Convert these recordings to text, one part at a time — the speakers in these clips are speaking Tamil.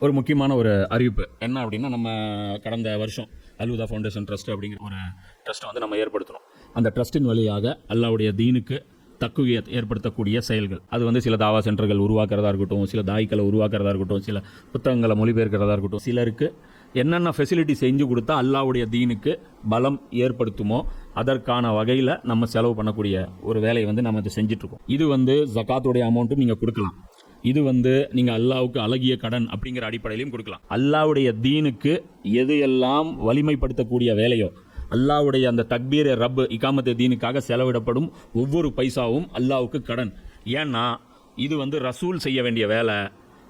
ஒரு முக்கியமான ஒரு அறிவிப்பு என்ன அப்படின்னா, நம்ம கடந்த வருஷம் அல்-ஹுதா ஃபவுண்டேஷன் ட்ரஸ்ட் அப்படிங்கிற ஒரு ட்ரஸ்ட்டை வந்து நம்ம ஏற்படுத்தணும். அந்த ட்ரஸ்ட்டின் வழியாக அல்லாஹ்வுடைய தீனுக்கு தக்குவியத் ஏற்படுத்தக்கூடிய செயல்கள், அது வந்து சில தாவா சென்டர்கள் உருவாக்குறதா இருக்கட்டும், சில தாய்க்களை உருவாக்குறதா இருக்கட்டும், சில புத்தகங்களை மொழிபெயர்க்கிறதா இருக்கட்டும், சிலருக்கு என்னென்ன ஃபெசிலிட்டி செஞ்சு கொடுத்தா அல்லாஹ்வுடைய தீனுக்கு பலம் ஏற்படுத்துமோ அதற்கான வகையில் நம்ம செலவு பண்ணக்கூடிய ஒரு வேலையை வந்து நம்ம இதை செஞ்சிட்ருக்கோம். இது வந்து ஜகாத்துடைய அமௌண்ட்டும் நீங்கள் கொடுக்கலாம். இது வந்து நீங்கள் அல்லாஹ்வுக்கு அழகிய கடன் அப்படிங்கிற அடிப்படையிலையும் கொடுக்கலாம். அல்லாஹ்வுடைய தீனுக்கு எது எல்லாம் வலிமைப்படுத்தக்கூடிய வேலையோ, அல்லாஹ்வுடைய அந்த தக்பீர் ரப் இகாமத்து தீனுக்காக செலவிடப்படும் ஒவ்வொரு பைசாவும் அல்லாஹ்வுக்கு கடன். ஏன்னா இது வந்து ரசூல் செய்ய வேண்டிய வேலை,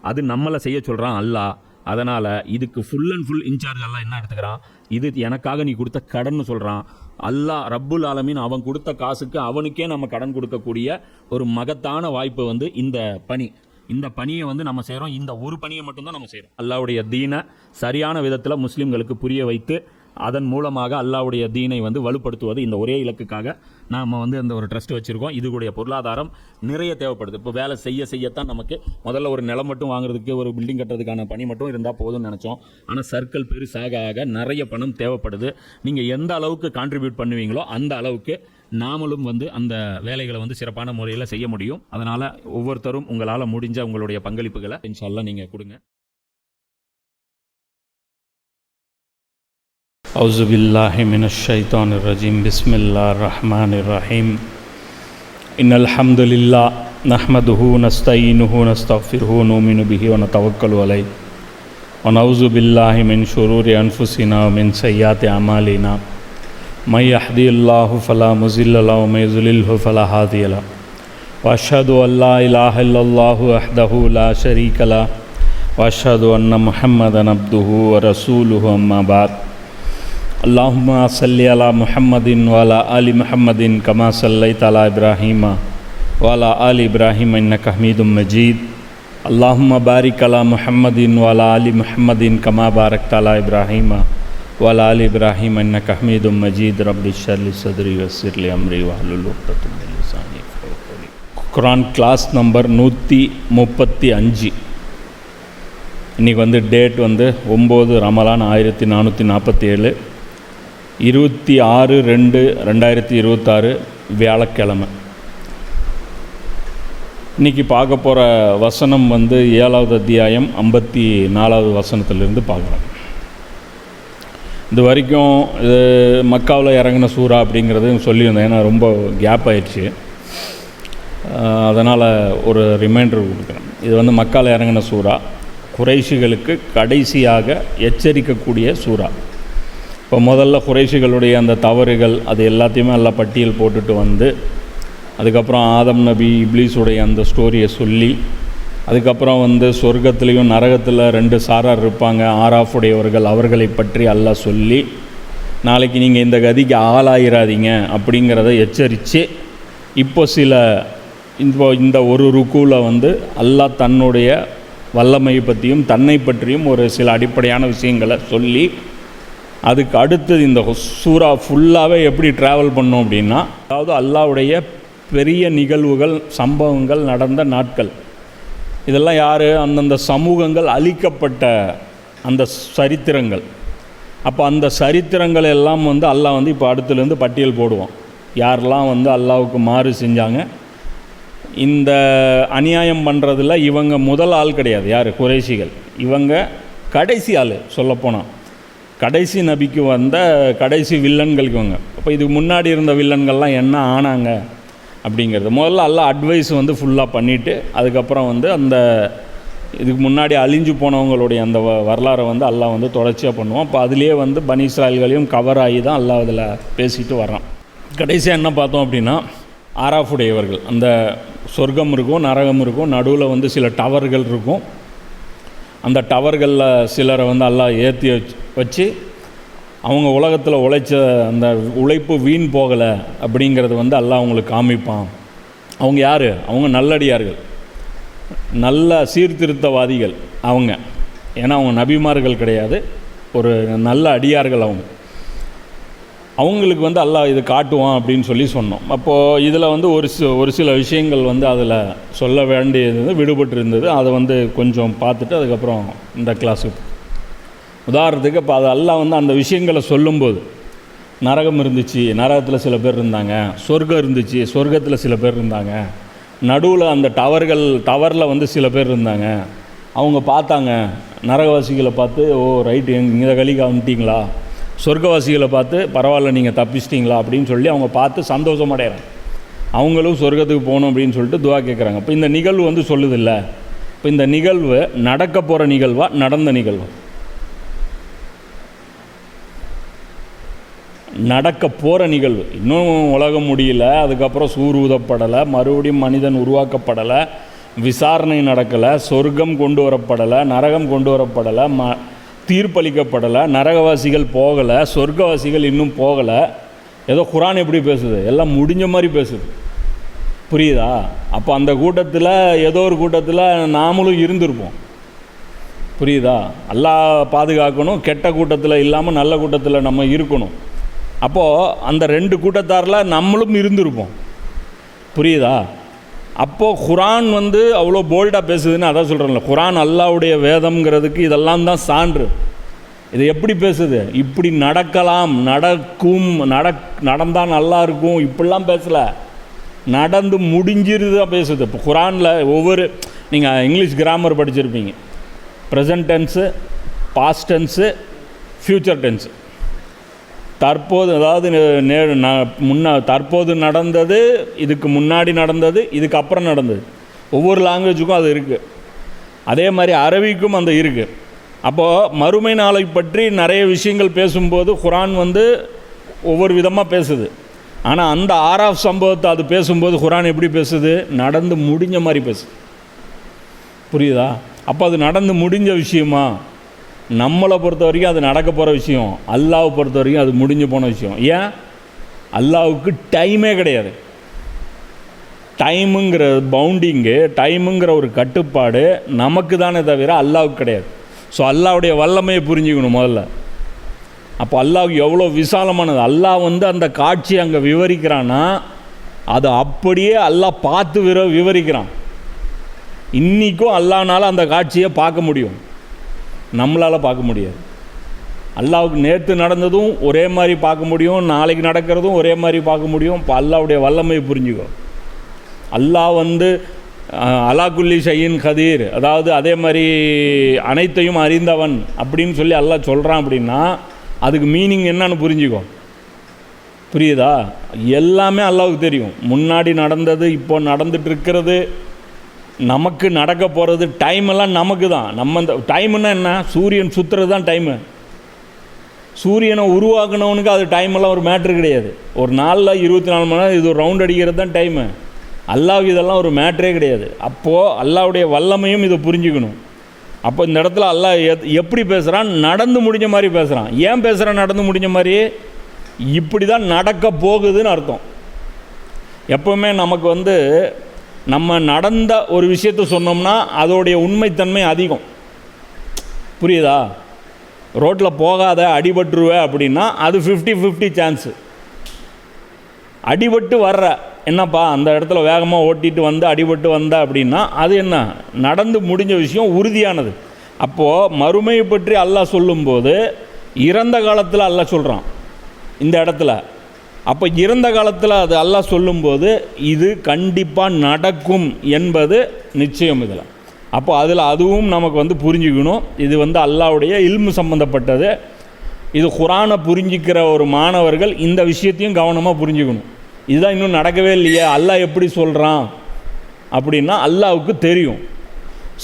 அது நம்மளை செய்ய சொல்கிறான் அல்லாஹ். அதனால் இதுக்கு ஃபுல் அண்ட் ஃபுல் இன்சார்ஜ் அல்லாஹ் என்ன எடுத்துக்கிறான், இது எனக்காக நீ கொடுத்த கடன் சொல்கிறான். அல்லாஹ் ரப்புல் ஆலமீன் அவன் கொடுத்த காசுக்கு அவனுக்கே நம்ம கடன் கொடுக்கக்கூடிய ஒரு மகத்தான வாய்ப்பு வந்து இந்த பணி. இந்த பணியை வந்து நம்ம செய்கிறோம். இந்த ஒரு பணியை மட்டும்தான் நம்ம செய்கிறோம். அல்லாஹ்வுடைய தீனை சரியான விதத்தில் முஸ்லீம்களுக்கு புரிய வைத்து அதன் மூலமாக அல்லாஹ்வுடைய தீனை வந்து வலுப்படுத்துவது, இந்த ஒரே இலக்குக்காக நாம் வந்து அந்த ஒரு ட்ரஸ்ட் வச்சுருக்கோம். இதுடைய பொருளாதாரம் நிறைய தேவைப்படுது. இப்போ வேலை செய்யத்தான் நமக்கு முதல்ல ஒரு நிலம் மட்டும் வாங்குறதுக்கு, ஒரு பில்டிங் கட்டுறதுக்கான பணி மட்டும் இருந்தால் போதும்னு நினச்சோம். ஆனால் சர்க்கிள் பெருசாக ஆக நிறைய பணம் தேவைப்படுது. நீங்கள் எந்த அளவுக்கு கான்ட்ரிபியூட் பண்ணுவீங்களோ அந்த அளவுக்கு நாமளும் வந்து அந்த வேலைகளை வந்து சிறப்பான முறையில் செய்ய முடியும். அதனால் ஒவ்வொருத்தரும் உங்களால் முடிஞ்ச உங்களுடைய பங்களிப்புகளை இன்ஷா அல்லாஹ் நீங்கள் கொடுங்க. அவுஸு பில்லாஹி மினஷ் ஷைத்தானிர் ரஜீம். பிஸ்மில்லாஹிர் ரஹ்மானிர் ரஹீம். இன்னல் ஹம்துலில்லாஹ் நஹ்மதுஹு நஸ்தஈனுஹு நஸ்தக்ஃபிருஹு நுமினு பிஹி வ நதவக்கலு அலைஹி வ நஊஸு பில்லாஹி மின் ஷுரூரி அன்ஃபுஸினா வ மின் ஸய்யிஆத்தி அமாலினா. மை யஹ்திஹில்லாஹு ஃபலா முஸில்ல லஹு வ மை யுضلில்ஹு ஃபலா ஹாதிய லஹு. வ அஷ்ஹது அல்லா இலாஹ இல்லல்லாஹு வஹ்தஹு லா ஷரீக லஹு வ அஷ்ஹது அன்ன முஹம்மதன் அப்துஹு வ ரசூலுஹு. அம்மா பஅத். அல்லாஹும்ம ஸல்லி அலா முஹம்மதின் வ அலா ஆலி முஹம்மதின் கமா ஸல்லைத அலா இப்ராஹீம வ அலா ஆலி இப்ராஹீம இன்னக ஹமீதும் மஜீத். அல்லாஹும்ம பாரிக் அலா முஹம்மதின் வ அலா ஆலி முஹம்மதின் கமா பாரக்த அலா இப்ராஹீம வ அலா ஆலி இப்ராஹீம இன்னக ஹமீதும் மஜீத். ரப்பி ஷ்ரஹ் லி ஸத்ரி வயஸ்ஸிர் லி அம்ரி வஹ்லுல் உக்தத்தம் மின் லிசானி யஃப்கஹு கௌலி. குர்ஆன் கிளாஸ் நம்பர் 135. இன்றைக்கி வந்து டேட் வந்து 9 ரமலான் 1447, 26/2/2026 வியாழக்கிழமை. இன்றைக்கி பார்க்க போகிற வசனம் வந்து 7வது அத்தியாயம் 54வது வசனத்திலிருந்து பார்க்குறோம். இது வரைக்கும் இது மக்காவில் இறங்கின சூறா அப்படிங்கிறது சொல்லியிருந்தேன். ஏன்னா ரொம்ப கேப் ஆயிடுச்சு, அதனால் ஒரு ரிமைண்டர் கொடுக்குறேன். இது வந்து மக்காவில் இறங்கின சூறா, குறைஷிகளுக்கு கடைசியாக எச்சரிக்கக்கூடிய சூறா. இப்போ முதல்ல குறைஷிகளுடைய அந்த தவறுகள் அது எல்லாத்தையுமே எல்லாம் பட்டியல் போட்டுட்டு வந்து, அதுக்கப்புறம் ஆதம் நபி இப்லீஸுடைய அந்த ஸ்டோரியை சொல்லி, அதுக்கப்புறம் வந்து சொர்க்கத்துலேயும் நரகத்தில் 2 சாரார் இருப்பாங்க, ஆராஃபுடையவர்கள், அவர்களை பற்றி அல்லாஹ் சொல்லி, நாளைக்கு நீங்கள் இந்த கதிக்கு ஆளாயிராதீங்க அப்படிங்கிறத எச்சரித்து, இப்போ இந்த ஒரு ருக்குவில் வந்து அல்லாஹ் தன்னுடைய வல்லமை பற்றியும் தன்னை பற்றியும் ஒரு சில அடிப்படையான விஷயங்களை சொல்லி, அதுக்கு அடுத்தது இந்த சூறா ஃபுல்லாகவே எப்படி ட்ராவல் பண்ணோம் அப்படின்னா, அதாவது அல்லாஹ்வுடைய பெரிய நிகழ்வுகள், சம்பவங்கள் நடந்த நாட்கள், இதெல்லாம் யார், அந்தந்த சமூகங்கள் அழிக்கப்பட்ட அந்த சரித்திரங்கள். அப்போ அந்த சரித்திரங்கள் எல்லாம் வந்து அல்லாஹ் வந்து இப்போ அடுத்துலேருந்து பட்டியல் போடுவோம். யாரெல்லாம் வந்து அல்லாஹ்வுக்கு மாறு செஞ்சாங்க, இந்த அநியாயம் பண்ணுறதுல இவங்க முதல் ஆள் கிடையாது. யார்? குறைஷிகள். இவங்க கடைசி ஆள். சொல்லப்போனால் கடைசி நபிக்கு வந்த கடைசி வில்லன்கள் இவங்க. அப்போ இதுக்கு முன்னாடி இருந்த வில்லன்கள்லாம் என்ன ஆனாங்க அப்படிங்கிறது முதல்ல அல்லாஹ் அட்வைஸ் வந்து ஃபுல்லாக பண்ணிவிட்டு, அதுக்கப்புறம் வந்து அந்த இதுக்கு முன்னாடி அழிஞ்சு போனவங்களுடைய அந்த வரலாறை வந்து அல்லாஹ் வந்து தொடர்ச்சியாக பண்ணுவோம். அப்போ அதுலேயே வந்து பனி இஸ்ராயல்களையும் கவர் ஆகி தான் அல்லாஹ் அதில் பேசிட்டு வர்றான். கடைசியாக என்ன பார்த்தோம் அப்படின்னா, ஆராஃபுடையவர்கள், அந்த சொர்க்கம் இருக்கும், நரகம் இருக்கும், நடுவில் வந்து சில டவர்கள் இருக்கும். அந்த டவர்களில் சிலரை வந்து அல்லாஹ் ஏற்றி வச்சு அவங்க உலகத்தில் உழைச்ச அந்த உழைப்பு வீண் போகலை அப்படிங்கிறது வந்து அல்லாஹ் அவங்களுக்கு காமிப்பான். அவங்க யார்? அவங்க நல்லடியார்கள், நல்ல சீர்திருத்தவாதிகள் அவங்க. ஏன்னா அவங்க நபிமார்கள் கிடையாது, ஒரு நல்ல அடியார்கள் அவங்க. அவங்களுக்கு வந்து அல்லாஹ் இது காட்டுவான் அப்படின்னு சொல்லி சொன்னோம். அப்போது இதில் வந்து ஒரு சில விஷயங்கள் வந்து அதில் சொல்ல வேண்டியது விடுபட்டு இருந்தது. அதை வந்து கொஞ்சம் பார்த்துட்டு அதுக்கப்புறம் இந்த கிளாஸுக்கு உதாரணத்துக்கு இப்போ அது அல்லாஹ் வந்து அந்த விஷயங்களை சொல்லும்போது நரகம் இருந்துச்சு, நரகத்தில் சில பேர் இருந்தாங்க, சொர்க்கம் இருந்துச்சு, சொர்க்கத்தில் சில பேர் இருந்தாங்க, நடுவில் அந்த டவரில் வந்து சில பேர் இருந்தாங்க, அவங்க பார்த்தாங்க நரகவாசிகளை பார்த்து, ஓ ரைட்டு இந்த கலிக்கு வந்துட்டிங்களா, சொர்க்கவாசிகளை பார்த்து பரவாயில்ல நீங்கள் தப்பிச்சிட்டிங்களா அப்படின்னு சொல்லி அவங்க பார்த்து சந்தோஷம் அடைகிறாங்க. அவங்களும் சொர்க்கத்துக்கு போகணும் அப்படின்னு சொல்லிட்டு துவா கேட்குறாங்க. இப்போ இந்த நிகழ்வு வந்து சொல்லுதில்ல, இப்போ இந்த நிகழ்வு நடக்க போகிற நிகழ்வா நடந்த நிகழ்வு? நடக்க போகிற நிகழ்வு. இன்னும் உலகம் முடியல, அதுக்கப்புறம் சூர் ஊதப்படலை, மறுபடியும் மனிதன் உருவாக்கப்படலை, விசாரணை நடக்கலை, சொர்க்கம் கொண்டு வரப்படலை, நரகம் கொண்டு வரப்படலை, தீர்ப்பளிக்கப்படலை, நரகவாசிகள் போகலை, சொர்க்கவாசிகள் இன்னும் போகலை. ஏதோ குரான் எப்படி பேசுது, எல்லாம் முடிஞ்ச மாதிரி பேசுது. புரியுதா? அப்போ அந்த கூட்டத்தில் ஏதோ ஒரு கூட்டத்தில் நாமளும் இருந்திருப்போம். புரியுதா? அல்லாஹ் பாதுகாக்கணும், கெட்ட கூட்டத்தில் இல்லாமல் நல்ல கூட்டத்தில் நம்ம இருக்கணும். அப்போது அந்த ரெண்டு கூட்டத்தாரில் நம்மளும் இருந்திருப்போம். புரியுதா? அப்போது குரான் வந்து அவ்வளோ போல்டாக பேசுதுன்னு அதான் சொல்கிறேன்ல, குரான் அல்லாஹ்வுடைய வேதம்ங்கிறதுக்கு இதெல்லாம் தான் சான்று. இது எப்படி பேசுது, இப்படி நடக்கலாம், நடக்கும், நடந்தால் நல்லா இருக்கும், இப்படிலாம் பேசலை, நடந்து முடிஞ்சிருது தான் பேசுது. இப்போ குரானில் நீங்கள் இங்கிலீஷ் கிராமர் படிச்சிருப்பீங்க. Present tense, past tense, future tense. தற்போது, அதாவது தற்போது நடந்தது, இதுக்கு முன்னாடி நடந்தது, இதுக்கு அப்புறம் நடந்தது. ஒவ்வொரு லாங்குவேஜுக்கும் அது இருக்குது. அதே மாதிரி அரபிக்கும் அந்த இருக்குது. அப்போது மறுமை நாளை பற்றி நிறைய விஷயங்கள் பேசும்போது குரான் வந்து ஒவ்வொரு விதமாக பேசுது. ஆனால் அந்த ஆராஃப் சம்பவத்தை அது பேசும்போது குரான் எப்படி பேசுது, நடந்து முடிஞ்ச மாதிரி பேசுது. புரியுதா? அப்போ அது நடந்து முடிஞ்ச விஷயமா? நம்மளை பொறுத்த வரைக்கும் அது நடக்க போகிற விஷயம், அல்லாஹ்வை பொறுத்த வரைக்கும் அது முடிஞ்சு போன விஷயம். ஏன்? அல்லாஹ்வுக்கு டைமே கிடையாது. டைமுங்கிற பவுண்டிங்கு, டைமுங்கிற ஒரு கட்டுப்பாடு நமக்கு தானே தவிர அல்லாஹ்வுக்கு கிடையாது. ஸோ அல்லாஹ்வுடைய வல்லமையை புரிஞ்சுக்கணும் முதல்ல. அப்போ அல்லாஹ் எவ்வளோ விசாலமானது. அல்லாஹ் வந்து அந்த காட்சி அங்கே விவரிக்கிறான்னா அது அப்படியே அல்லாஹ் பார்த்து விவரிக்கிறான். இன்றைக்கும் அல்லாஹ்னால அந்த காட்சியை பார்க்க முடியும், நம்மளால் பார்க்க முடியாது. அல்லாஹ்வுக்கு நேற்று நடந்ததும் ஒரே மாதிரி பார்க்க முடியும், நாளைக்கு நடக்கிறதும் ஒரே மாதிரி பார்க்க முடியும். இப்போ அல்லாஹ்வுடைய வல்லமையை புரிஞ்சுக்கோ. அல்லாஹ் வந்து அலாக்குல்லி ஷையின் கதீர், அதாவது அதே மாதிரி அனைத்தையும் அறிந்தவன் அப்படின்னு சொல்லி அல்லாஹ் சொல்கிறான். அப்படின்னா அதுக்கு மீனிங் என்னன்னு புரிஞ்சுக்கோ. புரியுதா? எல்லாமே அல்லாஹ்வுக்கு தெரியும். முன்னாடி நடந்தது, இப்போ நடந்துட்டு இருக்கிறது, நமக்கு நடக்க போகிறது, டைம் எல்லாம் நமக்கு தான். நம்ம இந்த டைமுன்னா என்ன? சூரியன் சுற்றுறது தான் டைமு. சூரியனை உருவாக்குனவனுக்கு அது டைமெல்லாம் ஒரு மேட்ரு கிடையாது. ஒரு நாளில் 24 மணி நேரம் இது ஒரு ரவுண்ட் அடிக்கிறது தான் டைமு. அல்லாஹ் இதெல்லாம் ஒரு மேட்ரே கிடையாது. அப்போது அல்லாஹ்வுடைய வல்லமையும் இதை புரிஞ்சுக்கணும். அப்போ இந்த இடத்துல அல்லாஹ் எப்படி பேசுகிறான், நடந்து முடிஞ்ச மாதிரி பேசுகிறான். ஏன் பேசுகிறான் நடந்து முடிஞ்ச மாதிரி? இப்படி தான் நடக்க போகுதுன்னு அர்த்தம். எப்போவுமே நமக்கு வந்து நம்ம நடந்த ஒரு விஷயத்தை சொன்னோம்னா அதோடைய உண்மைத்தன்மை அதிகம். புரியுதா? ரோட்டில் போகாத, அடிபட்டுருவே அப்படின்னா அது 50-50 சான்ஸு. அடிபட்டு வர்ற, என்னப்பா அந்த இடத்துல வேகமாக ஓட்டிகிட்டு வந்து அடிபட்டு வந்த அப்படின்னா அது என்ன, நடந்து முடிஞ்ச விஷயம், உறுதியானது. அப்போது மறுமையை பற்றி அல்லாஹ் சொல்லும்போது இறந்த காலத்தில் அல்லாஹ் சொல்கிறான் இந்த இடத்துல. அப்போ இறந்த காலத்தில் அது அல்லாஹ் சொல்லும்போது இது கண்டிப்பாக நடக்கும் என்பது நிச்சயம் இதில். அப்போ அதில் அதுவும் நமக்கு வந்து புரிஞ்சுக்கணும். இது வந்து அல்லாஹ்வுடைய இல்மு சம்மந்தப்பட்டது. இது குரானை புரிஞ்சிக்கிற ஒரு மாணவர்கள் இந்த விஷயத்தையும் கவனமாக புரிஞ்சுக்கணும். இதுதான் இன்னும் நடக்கவே இல்லையே, அல்லாஹ் எப்படி சொல்கிறான் அப்படின்னா அல்லாஹ்வுக்கு தெரியும்.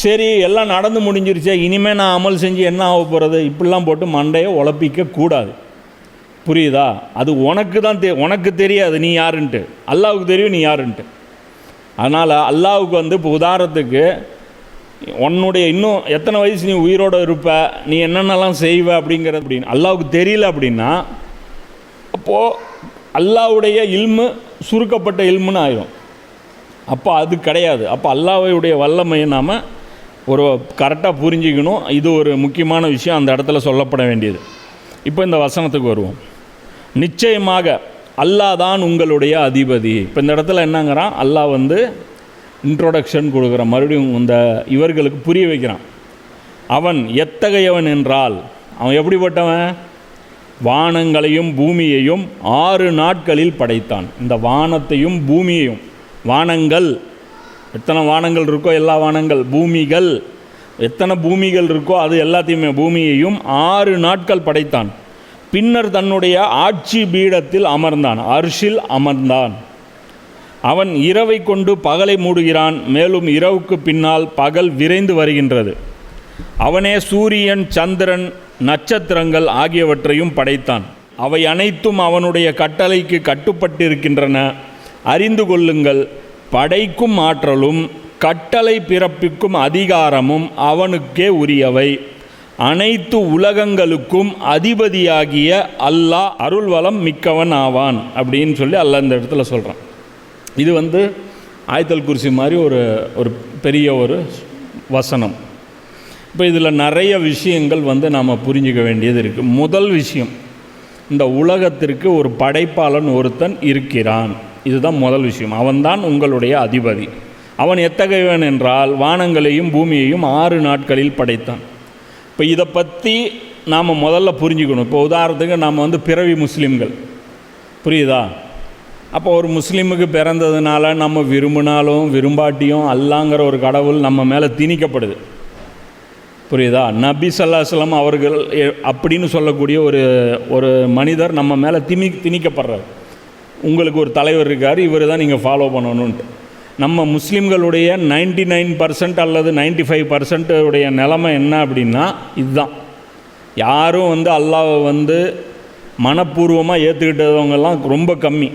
சரி எல்லாம் நடந்து முடிஞ்சிருச்சே, இனிமேல் நான் அமல் செஞ்சு என்ன ஆக போகிறது, இப்படிலாம் போட்டு மண்டையை உழப்பிக்க கூடாது. புரியுதா? அது உனக்கு தான் உனக்கு தெரியாது நீ யாருன்ட்டு, அல்லாஹ்வுக்கு தெரியும் நீ யாருன்ட்டு. அதனால் அல்லாஹ்வுக்கு வந்து இப்போ உதாரணத்துக்கு உன்னுடைய இன்னும் எத்தனை வயசு நீ உயிரோடு இருப்ப, நீ என்னென்னலாம் செய்வ அப்படிங்கிறது அப்படின்னு அல்லாஹ்வுக்கு தெரியல அப்படின்னா அப்போது அல்லாஹ்வுடைய இல்மு சுருக்கப்பட்ட இல்முன்னு ஆயிடும். அப்போ அது கிடையாது. அப்போ அல்லாஹ்வுடைய வல்லமையை நாம் ஒரு கரெக்டாக புரிஞ்சிக்கணும். இது ஒரு முக்கியமான விஷயம் அந்த இடத்துல சொல்லப்பட வேண்டியது. இப்போ இந்த வசனத்துக்கு வருவோம். நிச்சயமாக அல்லாஹ் தான் உங்களுடைய அதிபதி. இப்போ இந்த இடத்துல என்னங்கிறான், அல்லாஹ் வந்து இன்ட்ரோடக்ஷன் கொடுக்குறான், மறுபடியும் இந்த இவர்களுக்கு புரிய வைக்கிறான். அவன் எத்தகையவன் என்றால், அவன் எப்படிப்பட்டவன்? வானங்களையும் பூமியையும் 6 நாட்களில் படைத்தான். இந்த வானத்தையும் பூமியையும், வானங்கள் எத்தனை வானங்கள் இருக்கோ எல்லா வானங்கள், பூமிகள் எத்தனை பூமிகள் இருக்கோ அது எல்லாத்தையுமே, பூமியையும் 6 நாட்கள் படைத்தான். பின்னர் தன்னுடைய ஆட்சி பீடத்தில் அமர்ந்தான், அர்ஷில் அமர்ந்தான். அவன் இரவை கொண்டு பகலை மூடுகிறான், மேலும் இரவுக்கு பின்னால் பகல் விரைந்து வருகின்றது. அவனே சூரியன், சந்திரன், நட்சத்திரங்கள் ஆகியவற்றையும் படைத்தான். அவை அனைத்தும் அவனுடைய கட்டளைக்கு கட்டுப்பட்டிருக்கின்றன. அறிந்து கொள்ளுங்கள், படைக்கும் ஆற்றலும் கட்டளை பிறப்பிக்கும் அதிகாரமும் அவனுக்கே உரியவை. அனைத்து உலகங்களுக்கும் அதிபதியாகிய அல்லாஹ் அருள்வளம் மிக்கவன் ஆவான் அப்படின்னு சொல்லி அல்லாஹ் இந்த இடத்துல சொல்கிறான். இது வந்து ஆயத்துல் குர்சி மாதிரி ஒரு பெரிய ஒரு வசனம். இப்போ இதில் நிறைய விஷயங்கள் வந்து நாம் புரிஞ்சிக்க வேண்டியது இருக்குது. முதல் விஷயம், இந்த உலகத்திற்கு ஒரு படைப்பாளன் ஒருத்தன் இருக்கிறான். இதுதான் முதல் விஷயம். அவன்தான் உங்களுடைய அதிபதி. அவன் எத்தகையவன் என்றால், வானங்களையும் பூமியையும் 6 நாட்களில் படைத்தான். இப்போ இதை பற்றி நாம் முதல்ல புரிஞ்சுக்கணும். இப்போ உதாரணத்துக்கு நாம் வந்து பிறவி முஸ்லீம்கள், புரியுதா? அப்போ ஒரு முஸ்லீமுக்கு பிறந்ததுனால நம்ம விரும்பினாலும் விரும்பாட்டியும் அல்லாங்கிற ஒரு கடவுள் நம்ம மேலே திணிக்கப்படுது, புரியுதா? நபி ஸல்லல்லாஹு அலைஹி வஸல்லம் அவர்கள் அப்படின்னு சொல்லக்கூடிய ஒரு மனிதர் நம்ம மேலே திணிக்கப்படுறார். உங்களுக்கு ஒரு தலைவர் இருக்கார், இவர் தான் நீங்கள் ஃபாலோ பண்ணணுன்ட்டு. நம்ம முஸ்லீம்களுடைய 99% அல்லது 95% உடைய நிலைமை என்ன அப்படின்னா இதுதான். யாரும் வந்து அல்லாஹ்வை வந்து மனப்பூர்வமாக ஏற்றுக்கிட்டவங்கெல்லாம் ரொம்ப கம்மி.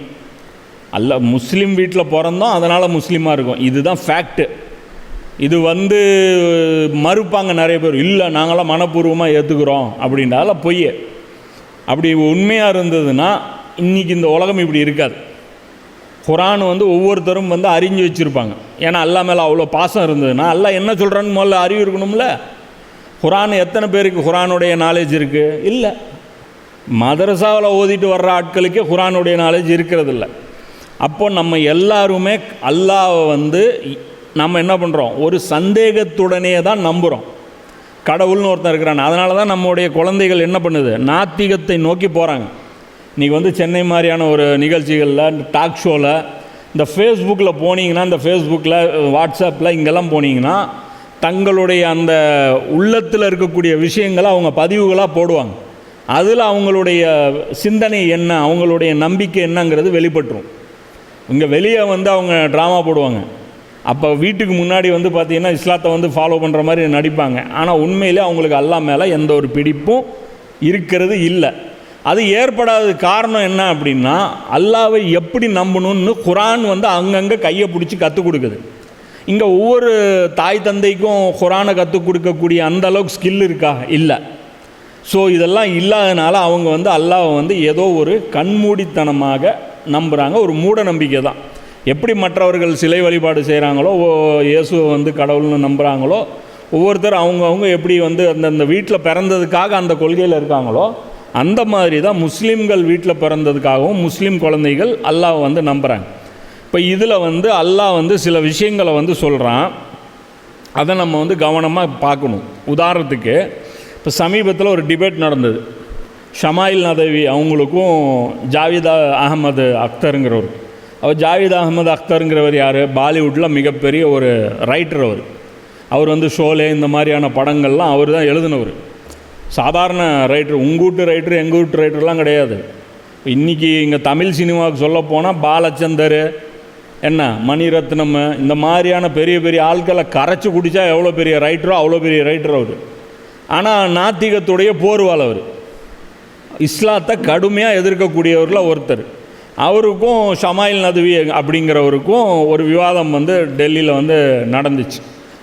முஸ்லீம் வீட்டில் பிறந்தோம் அதனால் முஸ்லீமாக இருக்கும், இதுதான் ஃபேக்ட்டு. இது வந்து மறுப்பாங்க நிறைய பேர், இல்லை நாங்களாம் மனப்பூர்வமாக ஏற்றுக்கிறோம் அப்படின்றதால பொய். அப்படி உண்மையாக இருந்ததுன்னா இன்றைக்கி இந்த உலகம் இப்படி இருக்காது. குரான் வந்து ஒவ்வொருத்தரும் வந்து அறிஞ்சு வச்சுருப்பாங்க. ஏன்னா அல்லாஹ் மேலே அவ்வளோ பாசம் இருந்ததுன்னா அல்லாஹ் என்ன சொல்கிறான்னு முதல்ல அறிவு இருக்கணும்ல. குரான் எத்தனை பேருக்கு குரானுடைய நாலேஜ் இருக்குது? இல்லை. மதரசாவில் ஓதிட்டு வர்ற ஆட்களுக்கே குரானுடைய நாலேஜ் இருக்கிறதில்ல. அப்போ நம்ம எல்லாருமே அல்லாஹ்வை வந்து நம்ம என்ன பண்ணுறோம், ஒரு சந்தேகத்துடனே தான் நம்புகிறோம். கடவுள்னு ஒருத்தன் இருக்கிறான். அதனால தான் நம்முடைய குழந்தைகள் என்ன பண்ணுது, நாத்திகத்தை நோக்கி போகிறாங்க. இன்றைக்கி வந்து சென்னை மாதிரியான ஒரு நிகழ்ச்சிகளில், இந்த டாக் ஷோவில், இந்த ஃபேஸ்புக்கில் போனீங்கன்னா, இந்த ஃபேஸ்புக்கில், வாட்ஸ்அப்பில் இங்கெல்லாம் போனீங்கன்னா தங்களுடைய அந்த உள்ளத்தில் இருக்கக்கூடிய விஷயங்களை அவங்க பதிவுகளாக போடுவாங்க. அதில் அவங்களுடைய சிந்தனை என்ன, அவங்களுடைய நம்பிக்கை என்னங்கிறது வெளிப்பட்டுரும். இங்கே வெளியே வந்து அவங்க ட்ராமா போடுவாங்க. அப்போ வீட்டுக்கு முன்னாடி வந்து பார்த்திங்கன்னா இஸ்லாத்தை வந்து ஃபாலோ பண்ணுற மாதிரி நடிப்பாங்க. ஆனால் உண்மையிலே அவங்களுக்கு அல்லாஹ் மேலே எந்த ஒரு பிடிப்பும் இருக்கிறது இல்லை. அது ஏற்படாத காரணம் என்ன அப்படின்னா, அல்லாஹ்வை எப்படி நம்பணும்னு குரான் வந்து அங்கங்கே கையை பிடிச்சி கற்றுக் கொடுக்குது. இங்கே ஒவ்வொரு தாய் தந்தைக்கும் குரானை கற்றுக் கொடுக்கக்கூடிய அந்த அளவுக்கு ஸ்கில் இருக்கா? இல்லை. ஸோ இதெல்லாம் இல்லாதனால அவங்க வந்து அல்லாஹ்வை வந்து ஏதோ ஒரு கண்மூடித்தனமாக நம்புகிறாங்க. ஒரு மூட நம்பிக்கை தான். எப்படி மற்றவர்கள் சிலை வழிபாடு செய்கிறாங்களோ, இயேசுவை வந்து கடவுள்னு நம்புகிறாங்களோ, ஒவ்வொருத்தர் அவங்கவுங்க எப்படி வந்து அந்தந்த வீட்டில் பிறந்ததுக்காக அந்த கொள்கையில் இருக்காங்களோ, அந்த மாதிரி தான் முஸ்லீம்கள் வீட்டில் பிறந்ததுக்காகவும் முஸ்லீம் குழந்தைகள் அல்லாஹ் வந்து நம்புகிறாங்க. இப்போ இதில் வந்து அல்லாஹ் வந்து சில விஷயங்களை வந்து சொல்கிறான். அதை நம்ம வந்து கவனமாக பார்க்கணும். உதாரணத்துக்கு இப்போ சமீபத்தில் ஒரு டிபேட் நடந்தது. ஷமாயில் நதவி அவங்களுக்கும் ஜாவித் அகமது அக்தருங்கிறவர். அவர் ஜாவித் அகமது அக்தருங்கிறவர் யார்? பாலிவுட்டில் மிகப்பெரிய ஒரு ரைட்டர். அவர் வந்து ஷோலே இந்த மாதிரியான படங்கள்லாம் அவர் தான் எழுதினவர். சாதாரண ரைட்டர், உங்கூட்டு ரைட்டர் எங்கள் வீட்டு ரைட்டர்லாம் கிடையாது. இன்றைக்கி இங்கே தமிழ் சினிமாவுக்கு சொல்ல போனால் பாலச்சந்தர், என்ன மணிரத்னம், இந்த மாதிரியான பெரிய பெரிய ஆட்களை கரைச்சி குடித்தா எவ்வளோ பெரிய ரைட்டரோ அவ்வளோ பெரிய ரைட்டர் அவர். ஆனால் நாத்திகத்துடைய போர்வால் அவர் இஸ்லாத்தை கடுமையாக எதிர்க்கக்கூடியவரில் ஒருத்தர். அவருக்கும் ஷமாயில் நதுவி அப்படிங்கிறவருக்கும் ஒரு விவாதம் வந்து டெல்லியில் வந்து நடந்துச்சு.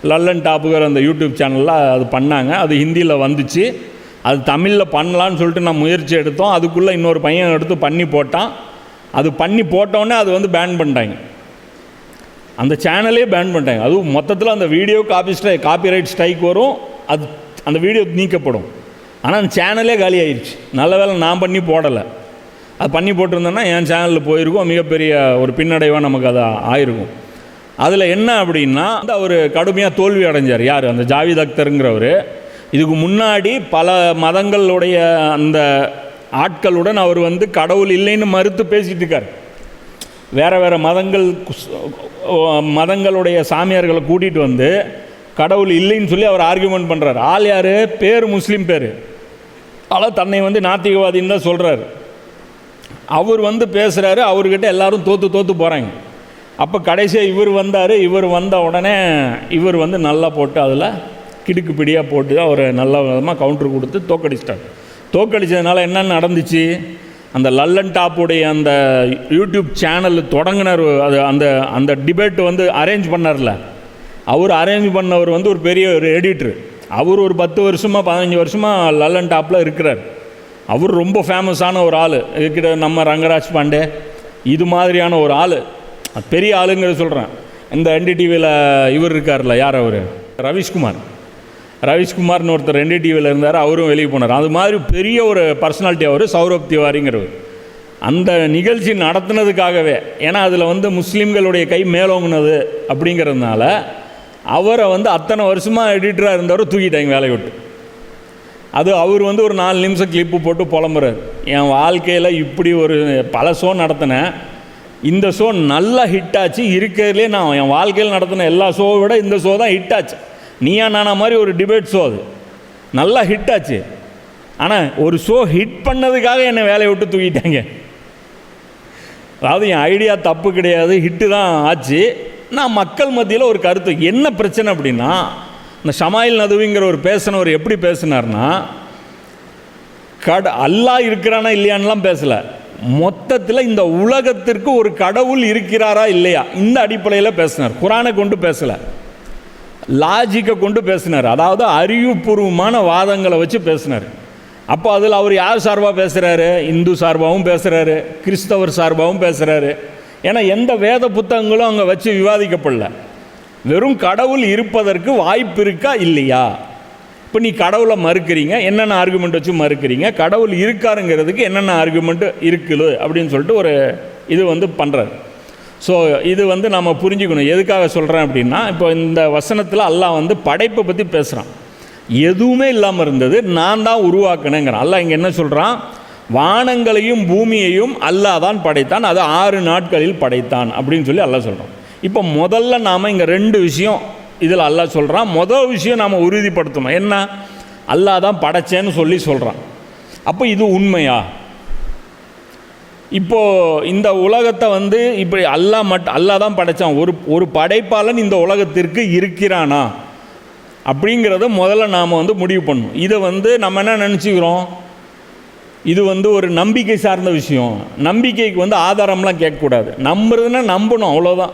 லல்லன் டாப்புங்கிற அந்த யூடியூப் சேனலில் அது பண்ணாங்க. அது ஹிந்தியில் வந்துச்சு. அது தமிழில் பண்ணலான்னு சொல்லிட்டு நான் முயற்சி எடுத்தோம். அதுக்குள்ளே இன்னொரு பையன் எடுத்து பண்ணி போட்டான். அது பண்ணி போட்டோன்னே அது வந்து பேன் பண்ணிட்டாங்க. அந்த சேனலே பேன் பண்ணிட்டாங்க. அதுவும் மொத்தத்தில் அந்த வீடியோ காப்பிரைட் ஸ்ட்ரைக் வரும், அது அந்த வீடியோ நீக்கப்படும். ஆனால் அந்த சேனலே காலி ஆயிடுச்சு. நல்ல வேளை நான் பண்ணி போடலை. அது பண்ணி போட்டிருந்தோன்னா என் சேனலில் போயிருக்கும், மிகப்பெரிய ஒரு பின்னடைவாக நமக்கு அது ஆயிருக்கும். அதில் என்ன அப்படின்னா அவர் கடுமையாக தோல்வி அடைஞ்சார். யார்? அந்த ஜாவித் அக்தருங்கிறவர். இதுக்கு முன்னாடி பல மதங்களுடைய அந்த ஆட்களுடன் அவர் வந்து கடவுள் இல்லைன்னு மறுத்து பேசிகிட்டு இருக்கார். வேறு மதங்களுடைய சாமியார்களை கூட்டிகிட்டு வந்து கடவுள் இல்லைன்னு சொல்லி அவர் ஆர்கியூமெண்ட் பண்ணுறார். ஆள் யார்? பேர் முஸ்லீம் பேர். ஆனால் தன்னை வந்து நாத்திகவாதின்னு தான் சொல்கிறார். அவர் வந்து பேசுகிறாரு, அவர்கிட்ட எல்லோரும் தோற்று போகிறாங்க. அப்போ கடைசியாக இவர் வந்த உடனே இவர் வந்து நல்லா போட்டு அதில் கிடுக்கு பிடியாக போட்டு அவர் நல்ல விதமாக கவுண்டர் கொடுத்து தோக்கடிச்சிட்டார். தோக்கடிச்சதுனால என்ன நடந்துச்சு? அந்த லல்லன் டாப்புடைய அந்த யூடியூப் சேனல் தொடங்கினார். அது அந்த டிபேட் வந்து அரேஞ்ச் பண்ணார்ல, அவர் அரேஞ்ச் பண்ணவர் வந்து ஒரு பெரிய ஒரு எடிட்டர். அவர் ஒரு 10 வருஷமாக 15 வருஷமாக லல்லன் டாப்பில் இருக்கிறார். அவர் ரொம்ப ஃபேமஸான ஒரு ஆள். இருக்கிற நம்ம ரங்கராஜ் பாண்டே இது மாதிரியான ஒரு ஆள், பெரிய ஆளுங்கிறத சொல்கிறேன். இந்த NDTVயில் இவர் இருக்கார்ல, யார் அவர்? ரவிஷ்குமார்னு ஒருத்தர் NDTVயில் இருந்தார், அவரும் வெளியே போனார். அது மாதிரி பெரிய ஒரு பர்சனாலிட்டி அவர், சௌரப் திவாரிங்கிறவர். அந்த நிகழ்ச்சி நடத்துனதுக்காகவே, ஏன்னா அதில் வந்து முஸ்லீம்களுடைய கை மேலோங்கினது அப்படிங்கிறதுனால அவரை வந்து அத்தனை வருஷமாக எடிட்டராக இருந்தவரை தூக்கிட்டாங்க வேலையை விட்டு. அவர் வந்து ஒரு 4 நிமிஷம் கிளிப்பு போட்டு புலம்புறார். என் வாழ்க்கையில் இப்படி ஒரு பல ஷோ நடத்தினேன், இந்த ஷோ நல்லா ஹிட் ஆச்சு. இருக்கிறதுலே நான் என் வாழ்க்கையில் நடத்தின எல்லா ஷோவை விட இந்த ஷோ தான் ஹிட் ஆச்சு. நீயா நானா மாதிரி ஒரு டிபேட் ஷோ, அது நல்லா ஹிட் ஆச்சு. ஆனால் ஒரு ஷோ ஹிட் பண்ணதுக்காக என்னை வேலையை விட்டு தூக்கிட்டாங்க. அதாவது என் ஐடியா தப்பு கிடையாது, ஹிட்டு தான் ஆச்சு. நான் மக்கள் மத்தியில் ஒரு கருத்து என்ன பிரச்சனை அப்படின்னா, இந்த ஷமாயில் நதுவிங்கிற ஒரு பேசினவர் எப்படி பேசினார்னா, அல்லாஹ் இருக்கிறானா இல்லையான்லாம் பேசலை, மொத்தத்தில் இந்த உலகத்திற்கு ஒரு கடவுள் இருக்கிறாரா இல்லையா இந்த அடிப்படையில் பேசினார். குரானை கொண்டு பேசலை, லாஜிக்கை கொண்டு பேசினார். அதாவது அறிவுபூர்வமான வாதங்களை வச்சு பேசினார். அப்போ அதில் அவர் யார் சார்பாக பேசுகிறாரு? இந்து சார்பாகவும் பேசுகிறாரு, கிறிஸ்தவர் சார்பாகவும் பேசுகிறாரு. ஏன்னா எந்த வேத புத்தகங்களும் அங்கே வச்சு விவாதிக்கப்படல. வெறும் கடவுள் இருப்பதற்கு வாய்ப்பு இருக்கா இல்லையா. இப்போ நீ கடவுளை மறுக்கிறீங்க, என்னென்ன ஆர்குமெண்ட் வச்சு மறுக்கிறீங்க, கடவுள் இருக்காருங்கிறதுக்கு என்னென்ன ஆர்குமெண்ட் இருக்குது அப்படின்னு சொல்லிட்டு ஒரு இது வந்து பண்ணுறாரு. ஸோ இது வந்து நம்ம புரிஞ்சுக்கணும். எதுக்காக சொல்கிறேன் அப்படின்னா, இப்போ இந்த வசனத்தில் அல்லாஹ் வந்து படைப்பை பற்றி பேசுகிறான். எதுவுமே இல்லாமல் இருந்தது, நான் தான் உருவாக்கினேங்கிறான். அல்லாஹ் இங்கே என்ன சொல்கிறான்? வானங்களையும் பூமியையும் அல்லாஹ் தான் படைத்தான், அது 6 நாட்களில் படைத்தான் அப்படின்னு சொல்லி அல்லாஹ் சொல்கிறான். இப்போ முதல்ல நாம் இங்கே 2 விஷயம் இதில் அல்லாஹ் சொல்கிறான். முதல் விஷயம் நாம் உறுதிப்படுத்தணும். என்ன? அல்லாஹ் தான் படைச்சேன்னு சொல்கிறான். அப்போ இது உண்மையா? இப்போது இந்த உலகத்தை வந்து இப்படி அல்லாஹ் தான் படைத்தான், ஒரு படைப்பாளன் இந்த உலகத்திற்கு இருக்கிறானா அப்படிங்கிறத முதல்ல நாம் வந்து முடிவு பண்ணணும். இதை வந்து நம்ம என்ன நினச்சிக்கிறோம், இது வந்து ஒரு நம்பிக்கை சார்ந்த விஷயம். நம்பிக்கைக்கு வந்து ஆதாரம்லாம் கேட்கக்கூடாது. நம்புறதுன்னா நம்பணும், அவ்வளோதான்.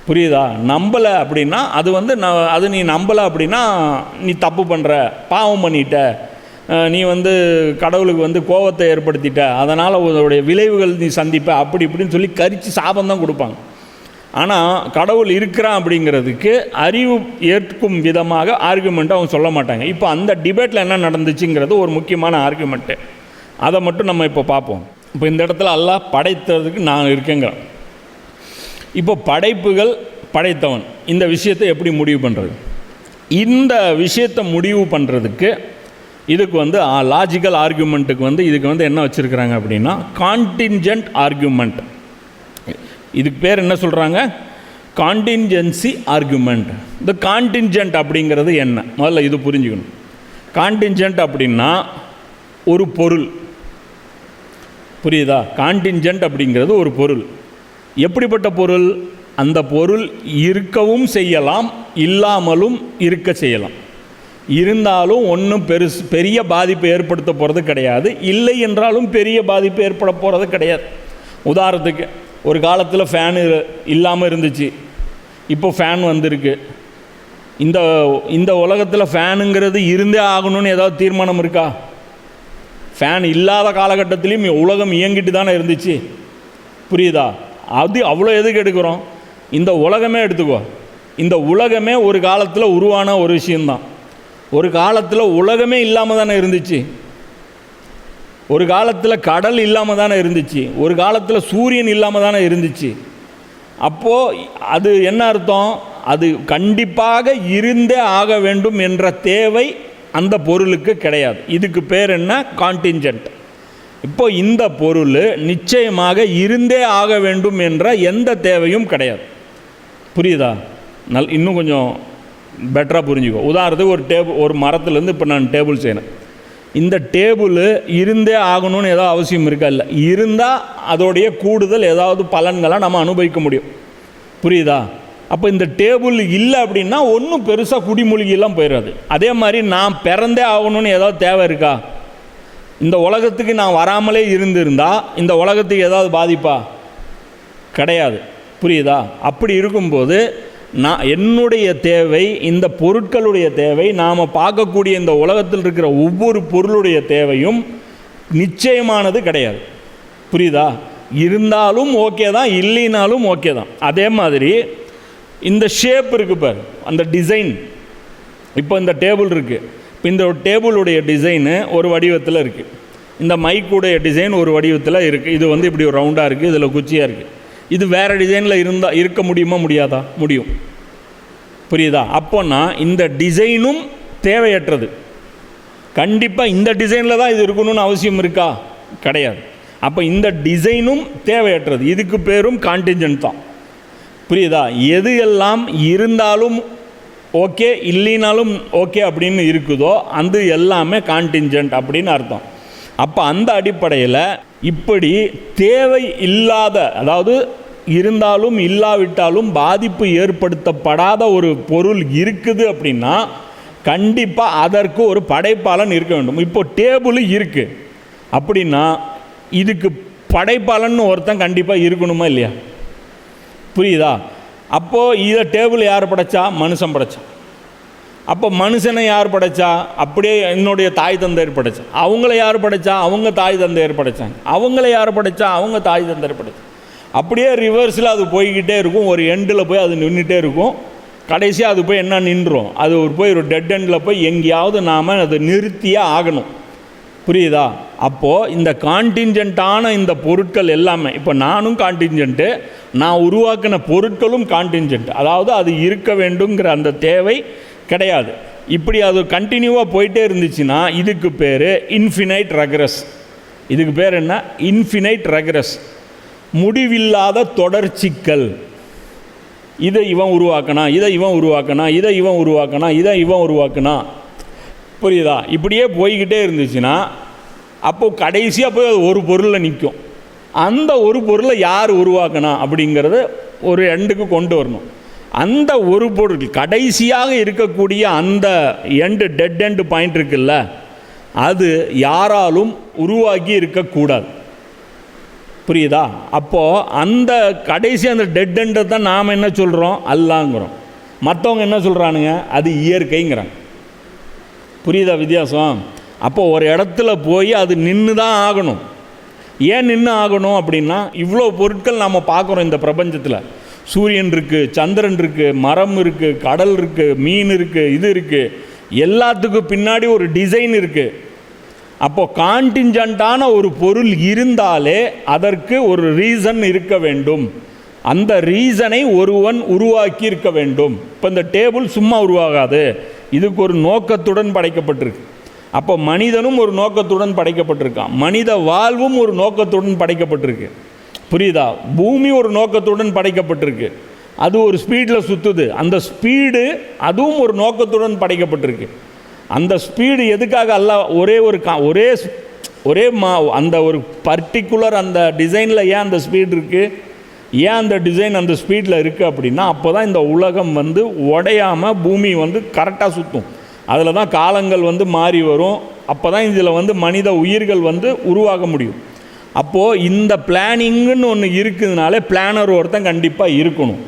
புரியுதா? நம்பலை அப்படின்னா அது வந்து அது நீ நம்பலை அப்படின்னா நீ தப்பு பண்ணுற, பாவம் பண்ணிட்ட, நீ வந்து கடவுளுக்கு வந்து கோபத்தை ஏற்படுத்திட்ட, அதனால் அதோடைய விளைவுகள் நீ சந்திப்ப, அப்படி இப்படின்னு சொல்லி கரித்து சாபந்தான் கொடுப்பாங்க. ஆனால் கடவுள் இருக்கிறான் அப்படிங்கிறதுக்கு அறிவு ஏற்கும் விதமாக ஆர்குமெண்ட்டு அவங்க சொல்ல மாட்டாங்க. இப்போ அந்த டிபேட்டில் என்ன நடந்துச்சுங்கிறது ஒரு முக்கியமான ஆர்குமெண்ட்டு. அதை மட்டும் நம்ம இப்போ பார்ப்போம். இப்போ இந்த இடத்துல அல்லாஹ் படைத்ததுக்கு நான் இருக்கேங்கிறேன். இப்போ படைப்புகள் படைத்தவன், இந்த விஷயத்தை எப்படி முடிவு பண்ணுறது? இந்த விஷயத்தை முடிவு பண்ணுறதுக்கு இதுக்கு வந்து லாஜிக்கல் ஆர்குமெண்ட்டுக்கு வந்து இதுக்கு வந்து என்ன வச்சுருக்கிறாங்க அப்படின்னா கான்டின்ஜென்ட் ஆர்குமெண்ட். இதுக்கு பேர் என்ன சொல்கிறாங்க? கான்டின்ஜென்சி ஆர்குமெண்ட். இந்த கான்டின்ஜென்ட் அப்படிங்கிறது என்ன, முதல்ல இது புரிஞ்சுக்கணும். கான்டின்ஜென்ட் அப்படின்னா ஒரு பொருள், புரியுதா? கான்டின்ஜென்ட் அப்படிங்கிறது ஒரு பொருள். எப்படிப்பட்ட பொருள்? அந்த பொருள் இருக்கவும் செய்யலாம், இல்லாமலும் இருக்க செய்யலாம். இருந்தாலும் ஒன்றும் பெரிய பாதிப்பு ஏற்படுத்த போகிறது கிடையாது, இல்லை என்றாலும் பெரிய பாதிப்பு ஏற்பட போகிறது கிடையாது. உதாரணத்துக்கு ஒரு காலத்தில் ஃபேனு இல்லாமல் இருந்துச்சு, இப்போ ஃபேன் வந்திருக்கு. இந்த உலகத்தில் ஃபேனுங்கிறது இருந்தே ஆகணும்னு ஏதாவது தீர்மானம் இருக்கா? ஃபேன் இல்லாத காலகட்டத்திலையும் உலகம் இயங்கிட்டு தானே இருந்துச்சு, புரியுதா? அது அவ்வளோ எதுக்கு எடுக்கிறோம்? இந்த உலகமே எடுத்துக்கோ. இந்த உலகமே ஒரு காலத்தில் உருவான ஒரு விஷயந்தான். ஒரு காலத்தில் உலகமே இல்லாமல் தானே இருந்துச்சு. ஒரு காலத்தில் கடல் இல்லாமல் தானே இருந்துச்சு, ஒரு காலத்தில் சூரியன் இல்லாமல் தானே இருந்துச்சு. அப்போது அது என்ன அர்த்தம்? அது கண்டிப்பாக இருந்தே ஆக வேண்டும் என்ற தேவை அந்த பொருளுக்கு கிடையாது. இதுக்கு பேர் என்ன? கான்டின்ஜென்ட். இப்போ இந்த பொருள் நிச்சயமாக இருந்தே ஆக வேண்டும் என்ற எந்த தேவையும் கிடையாது. புரியுதா? இன்னும் கொஞ்சம் பெட்டராக புரிஞ்சுக்கோ. உதாரணத்துக்கு ஒரு மரத்துலேருந்து இப்போ நான் டேபிள் செய்யணும். இந்த டேபிள் இருந்தே ஆகணும்னு ஏதாவது அவசியம் இருக்கா? இல்லை. இருந்தால் அதோடைய கூடுதல் ஏதாவது பலன்களை நம்ம அனுபவிக்க முடியும். புரியுதா? அப்போ இந்த டேபிள் இல்லை அப்படின்னா ஒன்றும் பெருசாக குடிமூலிகெல்லாம் போயிடாது. அதே மாதிரி நான் பிறந்தே ஆகணும்னு ஏதாவது தேவை இருக்கா? இந்த உலகத்துக்கு நான் வராமலே இருந்திருந்தால் இந்த உலகத்துக்கு ஏதாவது பாதிப்பா? கிடையாது. புரியுதா? அப்படி இருக்கும்போது என்னுடைய தேவை, இந்த பொருட்களுடைய தேவை, நாம் பார்க்கக்கூடிய இந்த உலகத்தில் இருக்கிற ஒவ்வொரு பொருளுடைய தேவையும் நிச்சயமானது கிடையாது. புரியுதா? இருந்தாலும் ஓகே தான், இல்லைனாலும் ஓகே தான். அதே மாதிரி இந்த ஷேப் இருக்குது பாரு, அந்த டிசைன். இப்போ இந்த டேபிள் இருக்குது. இப்போ இந்த டேபிளுடைய டிசைனு ஒரு வடிவத்தில் இருக்குது. இந்த மைக்குடைய டிசைன் ஒரு வடிவத்தில் இருக்குது. இது வந்து இப்படி ஒரு ரவுண்டாக இருக்குது, இதில் குச்சியாக இருக்குது. இது வேறு டிசைனில் இருக்க முடியுமா? முடியாதா? முடியும். புரியுதா? அப்போன்னா இந்த டிசைனும் தேவையற்றது. கண்டிப்பாக இந்த டிசைனில் தான் இது இருக்கணும்னு அவசியம் இருக்கா? கிடையாது. அப்போ இந்த டிசைனும் தேவையற்றது. இதுக்கு பேரும் கான்டின்ஜென்ட் தான். புரியுதா? எது எல்லாம் இருந்தாலும் ஓகே, இல்லைனாலும் ஓகே அப்படின்னு இருக்குதோ அது எல்லாமே கான்டின்ஜென்ட் அப்படின்னு அர்த்தம். அப்போ அந்த அடிப்படையில் இப்படி தேவை இல்லாத, அதாவது இருந்தாலும் இல்லாவிட்டாலும் பாதிப்பு ஏற்படுத்தப்படாத ஒரு பொருள் இருக்குது அப்படின்னா கண்டிப்பாக அதற்கு ஒரு படைப்பாளன் இருக்க வேண்டும். இப்போ டேபிள் இருக்குது அப்படின்னா இதுக்கு படைப்பாளன் ஒருத்தன் கண்டிப்பாக இருக்கணுமா இல்லையா? புரியுதா? அப்போது இதை டேபிள் யார் படைச்சா? மனுஷன் படைச்சான். அப்போ மனுஷனை யார் படைச்சா? அப்படியே என்னுடைய தாய் தந்தையர் படைச்சா. அவங்கள யார் படைச்சா? அவங்க தாய் தந்தையர் படைச்சாங்க. அவங்கள யார் படைச்சா? அவங்க தாய் தந்தையர் படைச்சா. அப்படியே ரிவர்ஸில் அது போய்கிட்டே இருக்கும். ஒரு எண்டில் போய் அது நின்றுட்டே இருக்கும். கடைசியாக அது போய் என்ன நின்றுடும்? அது போய் ஒரு டெட் எண்டில் போய் எங்கேயாவது நாம் அதை நிறுத்தியே ஆகணும். புரியுதா? அப்போது இந்த கான்டின்ஜென்ட்டான இந்த பொருட்கள் எல்லாமே, இப்போ நானும் கான்டின்ஜென்ட்டு, நான் உருவாக்கின பொருட்களும் கான்டின்ஜென்ட். அதாவது அது இருக்க வேண்டுங்கிற அந்த தேவை கிடையாது. இப்படி அது கண்டினியூவாக போயிட்டே இருந்துச்சுன்னா இதுக்கு பேர் இன்ஃபினைட் ரெக்ரஸ். இதுக்கு பேர் என்ன? இன்ஃபினைட் ரெக்ரஸ். முடிவில்லாத தொடர்ச்சிக்கல். இதை இவன் உருவாக்கினா, இதை இவன் உருவாக்கினா, இதை இவன் உருவாக்கினா, இதை இவன் உருவாக்கினா. புரியுதா? இப்படியே போய்கிட்டே இருந்துச்சுன்னா அப்போது கடைசியாக போய் அது ஒரு பொருளில் நிற்கும். அந்த ஒரு பொருளை யார் உருவாக்கினா அப்படிங்கிறத ஒரு எண்டுக்கு கொண்டு வரணும். அந்த ஒரு பொருள் கடைசியாக இருக்கக்கூடிய அந்த எண்டு, டெட் எண்டு பாயிண்ட் இருக்குல்ல, அது யாராலும் உருவாக்கி இருக்கக்கூடாது. புரியுதா? அப்போது அந்த கடைசி அந்த டெட் எண்டை தான் நாம் என்ன சொல்கிறோம்? அல்லாங்கிறோம். மற்றவங்க என்ன சொல்கிறானுங்க? அது இயற்கைங்கிறாங்க. புரியுதா வித்தியாசம்? அப்போது ஒரு இடத்துல போய் அது நின்று தான் ஆகணும். ஏன் நின்று ஆகணும் அப்படின்னா, இவ்வளோ பொருட்கள் நாம் பார்க்குறோம் இந்த பிரபஞ்சத்தில். சூரியன் இருக்குது, சந்திரன் இருக்குது, மரம் இருக்குது, கடல் இருக்குது, மீன் இருக்குது, இது இருக்குது. எல்லாத்துக்கும் பின்னாடி ஒரு டிசைன் இருக்குது. அப்போது கான்டின்ஜென்ட்டான ஒரு பொருள் இருந்தாலே அதற்கு ஒரு ரீசன் இருக்க வேண்டும். அந்த ரீசனை ஒருவன் உருவாக்கி இருக்க வேண்டும். இப்போ இந்த டேபிள் சும்மா உருவாகாது, இதுக்கு ஒரு நோக்கத்துடன் படைக்கப்பட்டிருக்கு. அப்போ மனிதனும் ஒரு நோக்கத்துடன் படைக்கப்பட்டிருக்கான். மனித வாழ்வும் ஒரு நோக்கத்துடன் படைக்கப்பட்டிருக்கு. புரியுதா? பூமி ஒரு நோக்கத்துடன் படைக்கப்பட்டிருக்கு. அது ஒரு ஸ்பீடில் சுற்றுது. அந்த ஸ்பீடு அதுவும் ஒரு நோக்கத்துடன் படைக்கப்பட்டிருக்கு. அந்த ஸ்பீடு எதுக்காக அல்ல? ஒரே அந்த ஒரு பர்டிகுலர் அந்த டிசைனில் ஏன் அந்த ஸ்பீடு இருக்குது? ஏன் அந்த டிசைன் அந்த ஸ்பீடில் இருக்குது அப்படின்னா, அப்போ தான் இந்த உலகம் உடையாமல் பூமி கரெக்டாக சுற்றும். அதில் தான் காலங்கள் மாறி வரும். அப்போ தான் இதில் மனித உயிர்கள் உருவாக முடியும். அப்போது இந்த பிளானிங்குன்னு ஒன்று இருக்குதுனாலே பிளானர் ஒருத்தன் கண்டிப்பாக இருக்கணும்.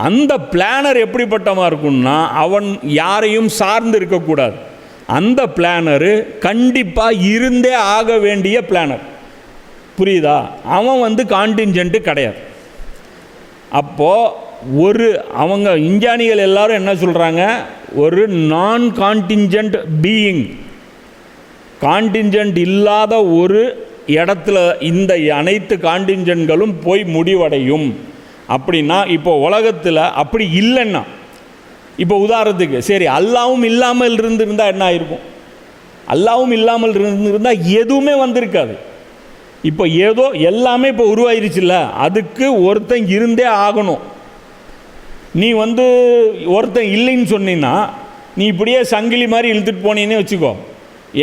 அந்த பிளானர் எப்படிப்பட்டமாக இருக்குன்னா, அவன் யாரையும் சார்ந்து இருக்கக்கூடாது. அந்த பிளானரு கண்டிப்பாக இருந்தே ஆக வேண்டிய பிளானர். புரியுதா? அவன் கான்டின்ஜென்ட்டு கிடையாது. அப்போது அவங்க விஞ்ஞானிகள் எல்லாரும் என்ன சொல்கிறாங்க? ஒரு நான் கான்டின்ஜென்ட் பீயிங், கான்டின்ஜென்ட் இல்லாத ஒரு இடத்துல இந்த அனைத்து கான்டின்ஜென்ட்களும் போய் முடிவடையும். அப்படின்னா இப்போ உலகத்தில் அப்படி இல்லைன்னா, இப்போ உதாரணத்துக்கு சரி அல்லாவும் இல்லாமல் இருந்திருந்தால் என்ன ஆயிருக்கும்? அல்லாவும் இல்லாமல் இருந்திருந்தால் எதுவுமே வந்திருக்காது. இப்போ ஏதோ எல்லாமே இப்போ உருவாயிருச்சுல்ல, அதுக்கு ஒருத்தன் இருந்தே ஆகணும். நீ ஒருத்தன் இல்லைன்னு சொன்னீங்கன்னா நீ இப்படியே சங்கிலி மாதிரி இழுத்துட்டு போனீங்கன்னு வச்சுக்கோ.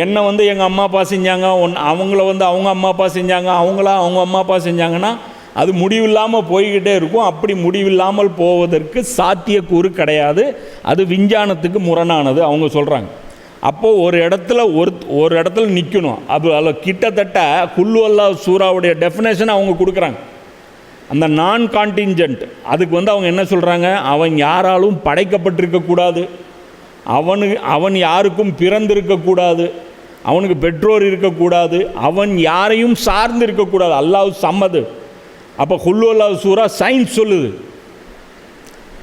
என்னை எங்கள் அம்மா அப்பா செஞ்சாங்க, அவங்கள அவங்க அம்மா அப்பா செஞ்சாங்க, அவங்க அம்மா அப்பா செஞ்சாங்கன்னா அது முடிவில்லாமல் போய்கிட்டே இருக்கும். அப்படி முடிவில்லாமல் போவதற்கு சாத்தியக்கூறு கிடையாது. அது விஞ்ஞானத்துக்கு முரணானது அவங்க சொல்கிறாங்க. அப்போது ஒரு இடத்துல நிற்கணும். அதில் கிட்டத்தட்ட குல்லு அல்லாஹ் சூராவுடைய டெஃபினேஷன் அவங்க கொடுக்குறாங்க. அந்த நான் கான்டின்ஜென்ட் அதுக்கு அவங்க என்ன சொல்கிறாங்க? அவன் யாராலும் படைக்கப்பட்டிருக்கக்கூடாது, அவன் யாருக்கும் பிறந்திருக்கக்கூடாது, அவனுக்கு பெற்றோர் இருக்கக்கூடாது, அவன் யாரையும் சார்ந்து இருக்கக்கூடாது. அல்லாஹ் சம்மது. அப்போ குல்லு அல்லாஹ் சூரா சயின்ஸ் சொல்லுது,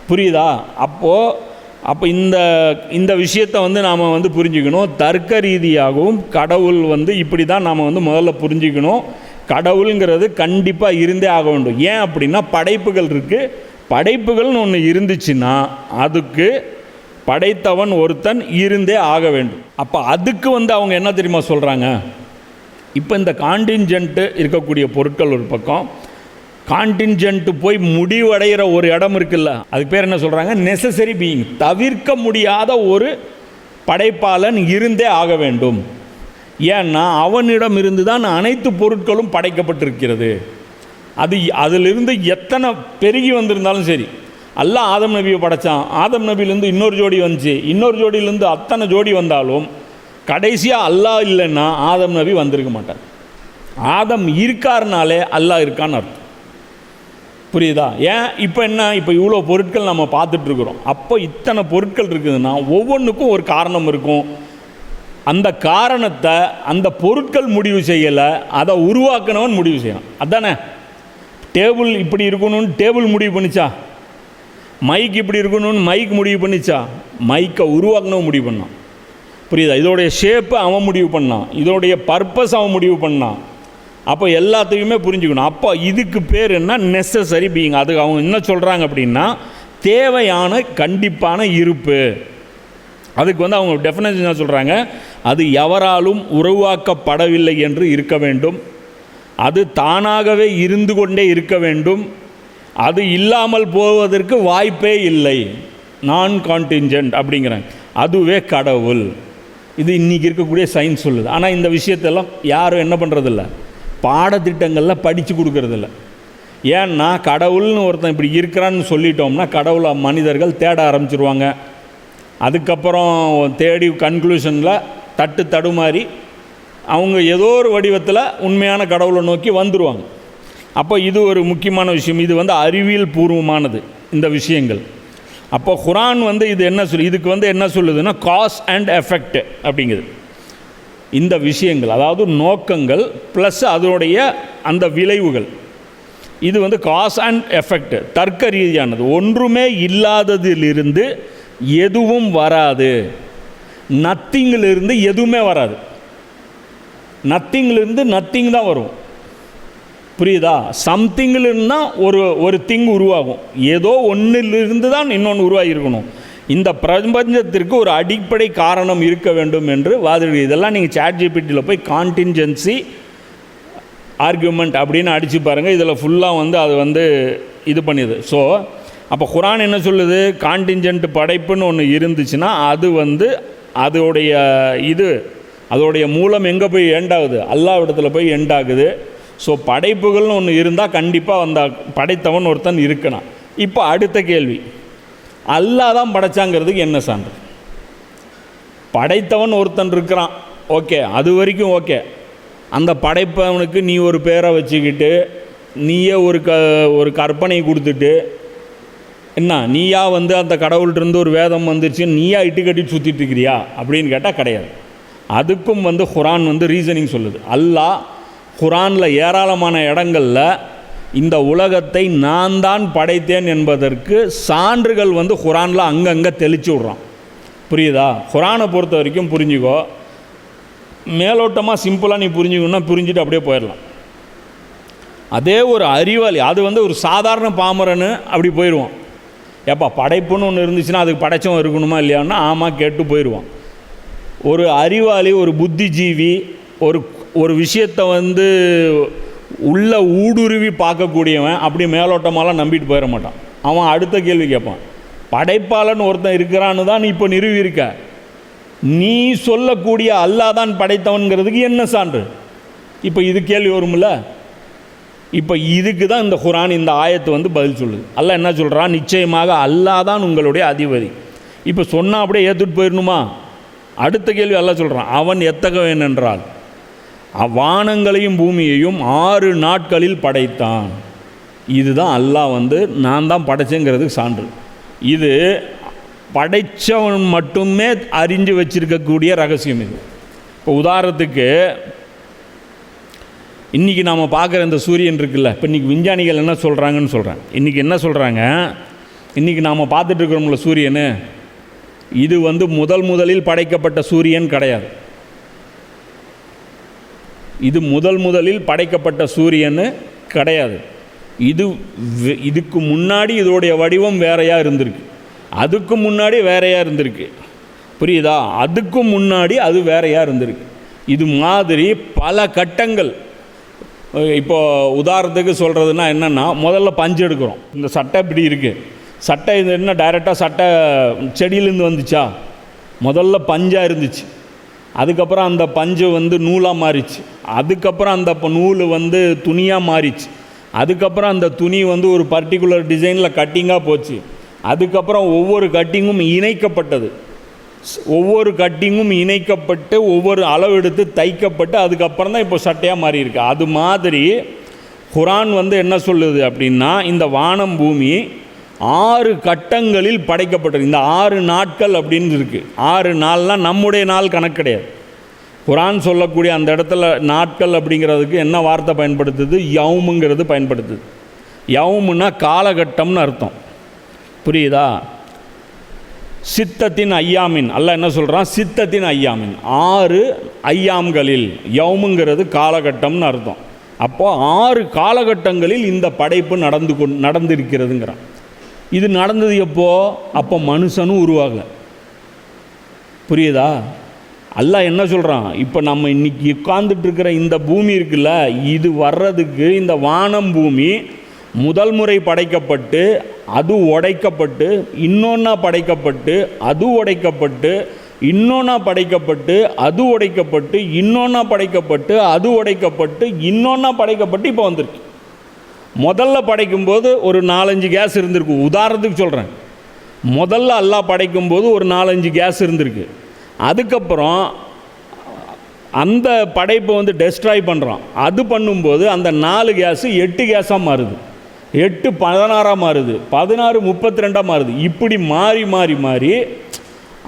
புரியுதா? அப்போ இந்த விஷயத்தை நாம் புரிஞ்சுக்கணும். தர்க்க ரீதியாகவும் கடவுள் இப்படி தான் நாம் முதல்ல புரிஞ்சுக்கணும். கடவுளுங்கிறது கண்டிப்பாக இருந்தே ஆக வேண்டும். ஏன் அப்படின்னா படைப்புகள் இருக்குது. படைப்புகள்னு ஒன்று இருந்துச்சுன்னா அதுக்கு படைத்தவன் ஒருத்தன் இருந்தே ஆக வேண்டும். அப்போ அதுக்கு அவங்க என்ன தெரியுமா சொல்கிறாங்க? இப்போ இந்த கான்டின்ஜென்ட்டு இருக்கக்கூடிய பொருட்கள் ஒரு பக்கம், கான்டின்ஜென்ட்டு போய் முடிவடைகிற ஒரு இடம் இருக்குல்ல, அதுக்கு பேர் என்ன சொல்கிறாங்க? Necessary being. தவிர்க்க முடியாத ஒரு படைப்பாளன் இருந்தே ஆக வேண்டும். ஏன்னா அவனிடம் இருந்து தான் அனைத்து பொருட்களும் படைக்கப்பட்டிருக்கிறது. அதிலிருந்து எத்தனை பெருகி வந்திருந்தாலும் சரி, அல்லாஹ் ஆதம் நபியை படைத்தான், ஆதம் நபியிலேருந்து இன்னொரு ஜோடி வந்துச்சு, இன்னொரு ஜோடியிலேருந்து அத்தனை ஜோடி வந்தாலும் கடைசியாக அல்லாஹ் இல்லைன்னா ஆதம் நபி வந்திருக்க மாட்டார். ஆதம் இருக்காருனாலே அல்லாஹ் இருக்கான்னு அர்த்தம், புரியுதா? ஏன் இப்போ இவ்வளோ பொருட்கள் நம்ம பார்த்துட்ருக்குறோம். அப்போ இத்தனை பொருட்கள் இருக்குதுன்னா ஒவ்வொன்றுக்கும் ஒரு காரணம் இருக்கும். அந்த காரணத்தை அந்த பொருட்கள் முடிவு செய்யலை, அதை உருவாக்கினவன் முடிவு செய்யணும். அதானே? டேபிள் இப்படி இருக்கணும்னு டேபிள் முடிவு பண்ணிச்சா? மைக் இப்படி இருக்கணும்னு மைக் முடிவு பண்ணிச்சா? மைக்கை உருவாக்கினவன் முடிவு பண்ணான், புரியுதா? இதோடைய ஷேப்பை அவன் முடிவு பண்ணான், இதோடைய பர்பஸ் அவன் முடிவு பண்ணான். அப்போ எல்லாத்தையுமே புரிஞ்சுக்கணும். அப்போ இதுக்கு பேர் என்ன? Necessary being. அது அவங்க என்ன சொல்கிறாங்க அப்படின்னா தேவையான கண்டிப்பான இருப்பு. அதுக்கு அவங்க டெஃபினேஷன் என்ன சொல்கிறாங்க? அது எவராலும் உருவாக்கப்படவில்லை என்று இருக்க வேண்டும், அது தானாகவே இருந்து கொண்டே இருக்க வேண்டும், அது இல்லாமல் போவதற்கு வாய்ப்பே இல்லை. நான் கான்டின்ஜென்ட் அப்படிங்கிறாங்க. அதுவே கடவுள். இது இன்றைக்கி இருக்கக்கூடிய சயின்ஸ் சொல்லுது. ஆனால் இந்த விஷயத்தெல்லாம் யாரும் என்ன பண்ணுறதில்ல, பாடத்திட்டங்களில் படித்து கொடுக்கறதில்ல. ஏன்னா கடவுள்னு ஒருத்தன் இப்படி இருக்கிறான்னு சொல்லிட்டோம்னா கடவுளை மனிதர்கள் தேட ஆரம்பிச்சிருவாங்க. அதுக்கப்புறம் தேடி கன்க்ளூஷனில் தடுமாறி அவங்க ஏதோ ஒரு வடிவத்தில் உண்மையான கடவுளை நோக்கி வந்துடுவாங்க. அப்போ இது ஒரு முக்கியமான விஷயம். இது அறிவியல் பூர்வமானது இந்த விஷயங்கள். அப்போ குரான் இது என்ன இதுக்கு என்ன சொல்லுதுன்னா காஸ் அண்ட் எஃபெக்ட் அப்படிங்குது. இந்த விஷயங்கள் அதாவது நோக்கங்கள் ப்ளஸ் அதனுடைய அந்த விளைவுகள், இது காஸ் அண்ட் எஃபெக்ட் தர்க்க ரீதியானது. ஒன்றுமே இல்லாததிலிருந்து எதுவும் வராது, நத்திங்கிலிருந்து எதுவுமே வராது, நத்திங்கிலிருந்து நத்திங் தான் வரும், புரியுதா? சம்திங்கிலிருந்து தான் ஒரு திங் உருவாகும். ஏதோ ஒன்றிலிருந்து தான் இன்னொன்று உருவாகியிருக்கணும். இந்த பிரபஞ்சத்திற்கு ஒரு அடிப்படை காரணம் இருக்க வேண்டும் என்று வாதிடுது. இதெல்லாம் நீங்கள் ChatGPTயில் போய் கான்டின்ஜென்சி ஆர்கியூமெண்ட் அப்படின்னு அடித்து பாருங்கள். இதில் ஃபுல்லாக அது இது பண்ணிது. ஸோ அப்போ குரான் என்ன சொல்லுது? கான்டின்ஜென்ட் படைப்புன்னு ஒன்று இருந்துச்சுன்னா அது அதோடைய மூலம் எங்கே போய் எண்டாகுது? அல்லாஹ் இடத்துல போய் எண்டாகுது. ஸோ படைப்புகள்னு ஒன்று இருந்தால் கண்டிப்பாக படைத்தவன் ஒருத்தன் இருக்கணும். இப்போ அடுத்த கேள்வி, அல்லாஹ் தான் படைச்சாங்கிறதுக்கு என்ன சான்று? படைத்தவன் ஒருத்தன் இருக்கிறான், ஓகே, அது வரைக்கும் ஓகே. அந்த படைப்பவனுக்கு நீ ஒரு பேரை வச்சுக்கிட்டு நீயே ஒரு கற்பனை கொடுத்துட்டு என்ன நீயா அந்த கடவுள்கிட்ட ஒரு வேதம் வந்துருச்சு நீயா இட்டு கட்டிட்டு சுற்றிட்டு இருக்கிறியா அப்படின்னு கேட்டால் கிடையாது. அதுக்கும் குரான் ரீசனிங் சொல்லுது. அல்லாஹ் குரானில் ஏராளமான இடங்களில் இந்த உலகத்தை நான் தான் படைத்தேன் என்பதற்கு சான்றுகள் குரானில் அங்கங்கே தெளிச்சு விட்றான், புரியுதா? குரானை பொறுத்த வரைக்கும் புரிஞ்சுக்கோ, மேலோட்டமாக சிம்பிளாக நீ புரிஞ்சுக்கணுன்னா புரிஞ்சுட்டு அப்படியே போயிடலாம். அதே ஒரு அறிவாளி, அது வந்து ஒரு சாதாரண பாமரன்னு அப்படி போயிடுவான். ஏப்பா படைப்புன்னு ஒன்று இருந்துச்சுன்னா அதுக்கு படைச்சவன் இருக்கணுமா இல்லையான்னா ஆமாம் கேட்டு போயிடுவான். ஒரு அறிவாளி, ஒரு புத்திஜீவி, ஒரு விஷயத்தை வந்து உள்ள ஊடுருவி பார்க்கக்கூடியவன் அப்படி மேலோட்டமாலாம் நம்பிட்டு போயிட மாட்டான். அவன் அடுத்த கேள்வி கேட்பான், படைப்பாளன் ஒருத்தன் இருக்கிறான்னு தான் நீ இப்போ நிறுவி இருக்க, நீ சொல்லக்கூடிய அல்லாஹ் தான் படைத்தவன்கிறதுக்கு என்ன சான்று? இப்போ இது கேள்வி வரும்ல. இப்போ இதுக்கு தான் இந்த குர்ஆன், இந்த ஆயத்து வந்து பதில் சொல்லுது. அல்லாஹ் என்ன சொல்கிறான்? நிச்சயமாக அல்லாஹ் தான் உங்களுடைய அதிபதி. இப்போ சொன்னால் அப்படியே ஏற்றுட்டு போயிடணுமா? அடுத்த கேள்வி அல்லாஹ் சொல்கிறான், அவன் எத்தகவன் என்றால் வானங்களையும் பூமியையும் 6 நாட்களில் படைத்தான். இதுதான் அல்லாஹ் வந்து நான் தான் படைச்சேங்கிறதுக்கு சான்று. இது படைத்தவன் மட்டுமே அறிஞ்சு வச்சிருக்கக்கூடிய ரகசியம் இது. இப்போ உதாரணத்துக்கு இன்றைக்கி நாம் பார்க்குற இந்த சூரியன் இருக்குல்ல, இப்போ இன்றைக்கி விஞ்ஞானிகள் என்ன சொல்கிறாங்கன்னு சொல்கிறேன். இன்றைக்கி என்ன சொல்கிறாங்க, இன்றைக்கி நாம் பார்த்துட்ருக்கிறோம்ல சூரியனு, இது வந்து முதலில் படைக்கப்பட்ட சூரியன் கிடையாது. இது முதலில் படைக்கப்பட்ட சூரியன் கிடையாது. இதுக்கு முன்னாடி இதோடைய வடிவம் வேறையாக இருந்திருக்கு, அதுக்கு முன்னாடி வேறையாக இருந்திருக்கு, புரியுதா? அதுக்கு முன்னாடி அது வேறையாக இருந்திருக்கு. இது மாதிரி பல கட்டங்கள். இப்போ உதாரணத்துக்கு சொல்கிறதுனா என்னென்னா, முதல்ல பஞ்சு எடுக்கிறோம். இந்த சட்டை இப்படி இருக்குது, சட்டை இது என்ன டைரெக்டாக சட்டை செடியிலேருந்து வந்துச்சா? முதல்ல பஞ்சாக இருந்துச்சு, அதுக்கப்புறம் அந்த பஞ்சு வந்து நூலாக மாறிச்சு, அதுக்கப்புறம் அந்த நூல் வந்து துணியாக மாறிச்சு, அதுக்கப்புறம் அந்த துணி வந்து ஒரு பர்டிகுலர் டிசைனில் கட்டிங்காக போச்சு, அதுக்கப்புறம் ஒவ்வொரு கட்டிங்கும் இணைக்கப்பட்டது, ஒவ்வொரு கட்டிங்கும் இணைக்கப்பட்டு ஒவ்வொரு அளவு எடுத்து தைக்கப்பட்டு அதுக்கப்புறம் தான் இப்போ சட்டையாக மாறி இருக்கு. அது மாதிரி குர்ஆன் வந்து என்ன சொல்லுது அப்படின்னா, இந்த வானம் பூமி 6 கட்டங்களில் படைக்கப்பட்டது. இந்த 6 நாட்கள் அப்படின்னு இருக்குது. 6 நாள்லாம் நம்முடைய நாள் கணக்கு கிடையாது. குர்ஆன் சொல்லக்கூடிய அந்த இடத்துல நாட்கள் அப்படிங்கிறதுக்கு என்ன வார்த்தை பயன்படுத்துது? யவுமுங்கிறது பயன்படுத்துது. யவுமுன்னா காலகட்டம்னு அர்த்தம், புரியுதா? சித்தத்தின் ஐயாமின், அல்லாஹ் என்ன சொல்கிறான்? சித்தத்தின் ஐயாமின், 6 ஐயாம்களில். யவுமுங்கிறது காலகட்டம்னு அர்த்தம். அப்போது 6 காலகட்டங்களில் இந்த படைப்பு நடந்திருக்கிறதுங்கிறான். இது நடந்தது எப்போ? அப்போ மனுஷனும் உருவாகலை, புரியுதா? அல்லாஹ் என்ன சொல்கிறான்? இப்போ நம்ம இன்றைக்கி உட்கார்ந்துட்டு இருக்கிற இந்த பூமி இருக்குல்ல, இது வர்றதுக்கு இந்த வானம் பூமி முதல் முறை படைக்கப்பட்டு அது உடைக்கப்பட்டு இன்னொன்னா படைக்கப்பட்டு அது உடைக்கப்பட்டு இன்னொன்னா படைக்கப்பட்டு அது உடைக்கப்பட்டு இன்னொன்னா படைக்கப்பட்டு அது உடைக்கப்பட்டு இன்னொன்னா படைக்கப்பட்டு இப்போ வந்திருக்கு. முதல்ல படைக்கும்போது ஒரு 4-5 கேஸ் இருந்திருக்கு. உதாரணத்துக்கு சொல்கிறேன், முதல்ல அல்லாஹ் படைக்கும்போது ஒரு 4-5 கேஸ் இருந்திருக்கு. அதுக்கப்புறம் அந்த படைப்பை வந்து டெஸ்ட்ராய் பண்ணுறான். அது பண்ணும்போது அந்த 4 கேஸு 8 கேஸாக மாறுது, 8 16ஆக மாறுது, 16 32ஆக மாறுது. இப்படி மாறி மாறி மாறி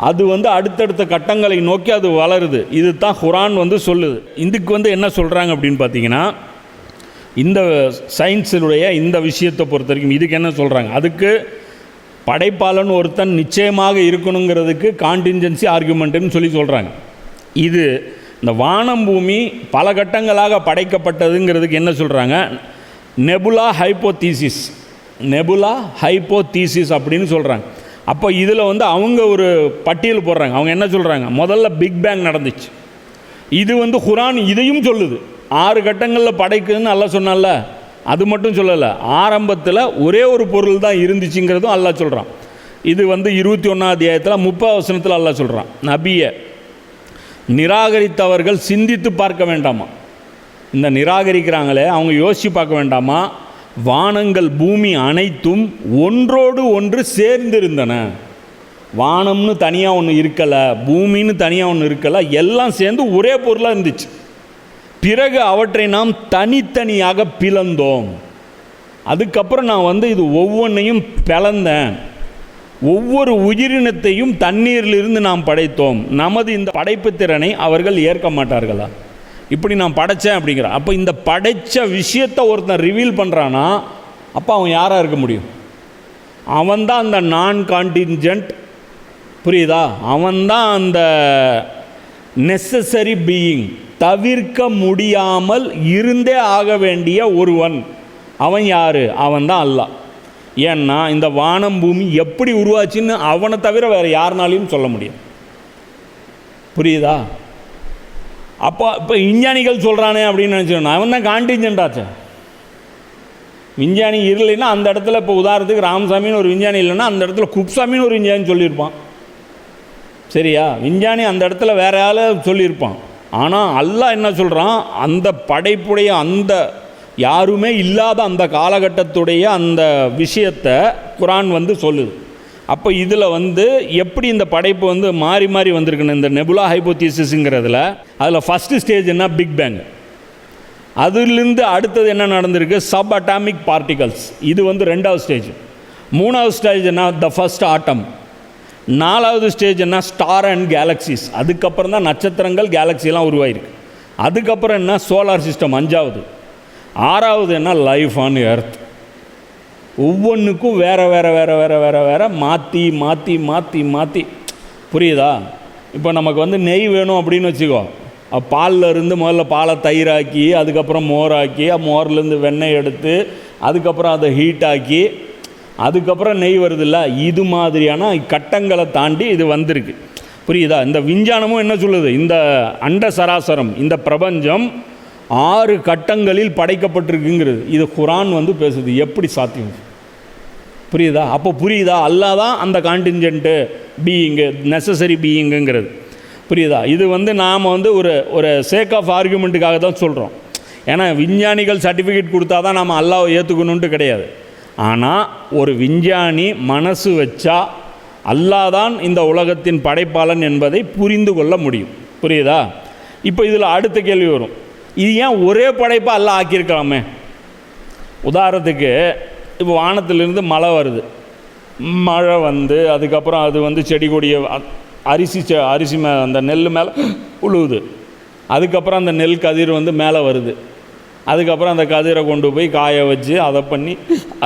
அது வந்து அடுத்தடுத்த கட்டங்களை நோக்கி அது வளருது. இது தான் குர்ஆன் வந்து சொல்லுது. இதுக்கு வந்து என்ன சொல்கிறாங்க அப்படின்னு பார்த்தீங்கன்னா, இந்த சயின்ஸினுடைய இந்த விஷயத்தை பொறுத்த வரைக்கும் இதுக்கு என்ன சொல்கிறாங்க? அதுக்கு படைப்பாளன் ஒருத்தன் நிச்சயமாக இருக்கணுங்கிறதுக்கு கான்டின்ஜென்சி ஆர்குமெண்ட்டுன்னு சொல்லி சொல்கிறாங்க. இது இந்த வானம் பூமி பல கட்டங்களாக படைக்கப்பட்டதுங்கிறதுக்கு என்ன சொல்கிறாங்க? நெபுலா ஹைப்போதீசிஸ், நெபுலா ஹைப்போதீசிஸ் அப்படின்னு சொல்கிறாங்க. அப்போ இதில் வந்து அவங்க ஒரு பட்டியல் போடுறாங்க. அவங்க என்ன சொல்கிறாங்க? முதல்ல பிக் பேங் நடந்துச்சு. இது வந்து குர்ஆன் இதையும் சொல்லுது. 6 கட்டங்களில் படைக்குதுன்னு அல்லாஹ் சொன்னால, அது மட்டும் சொல்லலை, ஆரம்பத்தில் ஒரே ஒரு பொருள் தான் இருந்துச்சுங்கிறதும் அல்லாஹ் சொல்கிறான். இது வந்து 21ஆம் அத்தியாயத்தில் 30 வசனத்தில் அல்லாஹ் சொல்கிறான், நபியை நிராகரித்தவர்கள் சிந்தித்து பார்க்க வேண்டாமா? இந்த நிராகரிக்கிறாங்களே அவங்க யோசித்து பார்க்க வேண்டாமா? வானங்கள் பூமி அனைத்தும் ஒன்றோடு ஒன்று சேர்ந்திருந்தன. வானம்னு தனியாக ஒன்று இருக்கலை, பூமின்னு தனியாக ஒன்று இருக்கலை, எல்லாம் சேர்ந்து ஒரே பொருளாக இருந்துச்சு. பிறகு அவற்றை நாம் தனித்தனியாக பிளந்தோம். அதுக்கப்புறம் நான் வந்து இது ஒவ்வொன்றையும் பிளந்தேன். ஒவ்வொரு உயிரினத்தையும் தண்ணீரிலிருந்து நாம் படைத்தோம். நமது இந்த படைப்பு திறனை அவர்கள் ஏற்க மாட்டார்களா? இப்படி நான் படைத்தேன் அப்படிங்கிறான். அப்போ இந்த படைத்த விஷயத்தை ஒருத்தன் ரிவீல் பண்ணுறான்னா அப்போ அவன் யாராக இருக்க முடியும்? அவன்தான் அந்த நான் கான்டின்ஜென்ட், புரியுதா? அவன்தான் அந்த நெசசரி பீயிங், தவிர்க்க முடியாமல் இருந்தே ஆக வேண்டிய ஒருவன். அவன் யார்? அவன் தான் அல்லாஹ். ஏன்னா இந்த வானம் பூமி எப்படி உருவாச்சுன்னு அவனை தவிர வேறு யாருனாலையும் சொல்ல முடியும். புரியுதா? அப்போ இப்போ விஞ்ஞானிகள் சொல்கிறானே அப்படின்னு நினச்சோன்னா அவன் தான் கான்டிஞ்சென்ட் ஆச்சு. விஞ்ஞானி இல்லைன்னா அந்த இடத்துல இப்போ உதாரணத்துக்கு ராமசாமின்னு ஒரு விஞ்ஞானி இல்லைன்னா அந்த இடத்துல குப்சாமின்னு ஒரு விஞ்ஞானி சொல்லியிருப்பான். சரியா? விஞ்ஞானி அந்த இடத்துல வேற ஆள் சொல்லியிருப்பான். ஆனால் அல்லாஹ் என்ன சொல்கிறான், அந்த படைப்புடைய அந்த யாருமே இல்லாத அந்த காலகட்டத்துடைய அந்த விஷயத்தை குரான் வந்து சொல்லுது. அப்போ இதில் வந்து எப்படி இந்த படைப்பு வந்து மாறி மாறி வந்திருக்குன்னு இந்த நெபுலா ஹைபோதீசிஸுங்கிறதுல அதில் ஃபஸ்ட்டு ஸ்டேஜ் என்ன, பிக் பேங். அதுலேருந்து அடுத்தது என்ன நடந்திருக்கு, சப் அட்டாமிக் பார்ட்டிகல்ஸ். இது வந்து 2வது ஸ்டேஜ். 3வது ஸ்டேஜ் என்ன, த ஃபர்ஸ்ட் ஆட்டம். 4வது ஸ்டேஜ் என்ன, ஸ்டார் அண்ட் கேலக்சிஸ். அதுக்கப்புறம் தான் நட்சத்திரங்கள் கேலக்சிலாம் உருவாயிருக்கு. அதுக்கப்புறம் என்ன, சோலார் சிஸ்டம் 5வது. 6வது என்ன, லைஃப் ஆன் எர்த். ஒவ்வொன்றுக்கும் வேறு வேறு வேறு வேறு வேறு வேறு மாற்றி மாற்றி மாற்றி மாற்றி. புரியுதா? இப்போ நமக்கு வந்து நெய் வேணும் அப்படின்னு வச்சுக்கோ, பாலில் இருந்து முதல்ல பாலை தயிராக்கி, அதுக்கப்புறம் மோராக்கி, மோர்லேருந்து வெண்ணெய் எடுத்து, அதுக்கப்புறம் அதை ஹீட்டாக்கி, அதுக்கப்புறம் நெய் வருதில்ல. இது மாதிரியான கட்டங்களை தாண்டி இது வந்திருக்கு. புரியுதா? இந்த விஞ்ஞானமும் என்ன சொல்லுது, இந்த அண்ட சராசரம், இந்த பிரபஞ்சம் 6 கட்டங்களில் படைக்கப்பட்டிருக்குங்கிறது. இது குரான் வந்து பேசுது. எப்படி சாத்தியம்? புரியுதா? அப்போ புரியுதா, அல்லாஹ் தான் அந்த கான்டிஞ்சென்ட்டு பீயிங்கு, நெசசரி பீயிங்குங்கிறது. புரியுதா? இது வந்து நாம் வந்து ஒரு சேக் ஆஃப் ஆர்குமெண்ட்டுக்காக தான் சொல்கிறோம். ஏன்னா விஞ்ஞானிகள் சர்டிஃபிகேட் கொடுத்தா தான் நாம் அல்லாஹ்வை ஏற்றுக்கணுன்ட்டு கிடையாது. ஆனால் ஒரு விஞ்ஞானி மனசு வச்சா அல்லாஹ் தான் இந்த உலகத்தின் படைப்பாளன் என்பதை புரிந்து கொள்ள முடியும். புரியுதா? இப்போ இதில் அடுத்த கேள்வி வரும், இது ஏன் ஒரே படைப்பாக அல்லாஹ் ஆக்கியிருக்கலாமே? உதாரணத்துக்கு இப்போ வானத்திலிருந்து மழை வருது. மழை வந்து அதுக்கப்புறம் அது வந்து செடி கொடிய அரிசி அந்த நெல் மேலே உழுவுது. அதுக்கப்புறம் அந்த நெல் கதிர் வந்து மேலே வருது. அதுக்கப்புறம் அந்த கதிரை கொண்டு போய் காய வச்சு அதை பண்ணி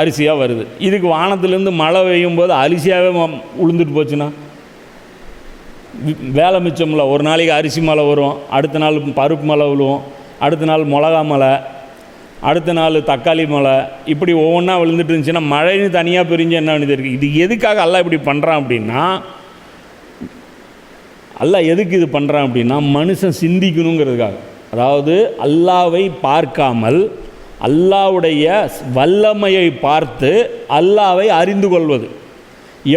அரிசியாக வருது. இதுக்கு வானத்திலேருந்து மழை பெய்யும் போது அரிசியாகவே உளுந்துட்டு போச்சுன்னா வேலை மிச்சமில்ல. ஒரு நாளைக்கு அரிசி மழை வரும், அடுத்த நாள் பருப்பு மழை விழுவும், அடுத்த நாள் மிளகா மழை, அடுத்த நாள் தக்காளி மழை, இப்படி ஒவ்வொன்றா விழுந்துட்டு இருந்துச்சுன்னா மழைன்னு தனியாக பிரிஞ்சு என்ன வேண்டியது இருக்குது. இது எதுக்காக அல்லாஹ் இப்படி பண்ணுறான் அப்படின்னா, அல்லாஹ் எதுக்கு இது பண்ணுறான் அப்படின்னா மனுஷன் சிந்திக்கணுங்கிறதுக்காக. அதாவது அல்லாஹ்வை பார்க்காமல் அல்லாஹ்வுடைய வல்லமையை பார்த்து அல்லாஹ்வை அறிந்து கொள்வது.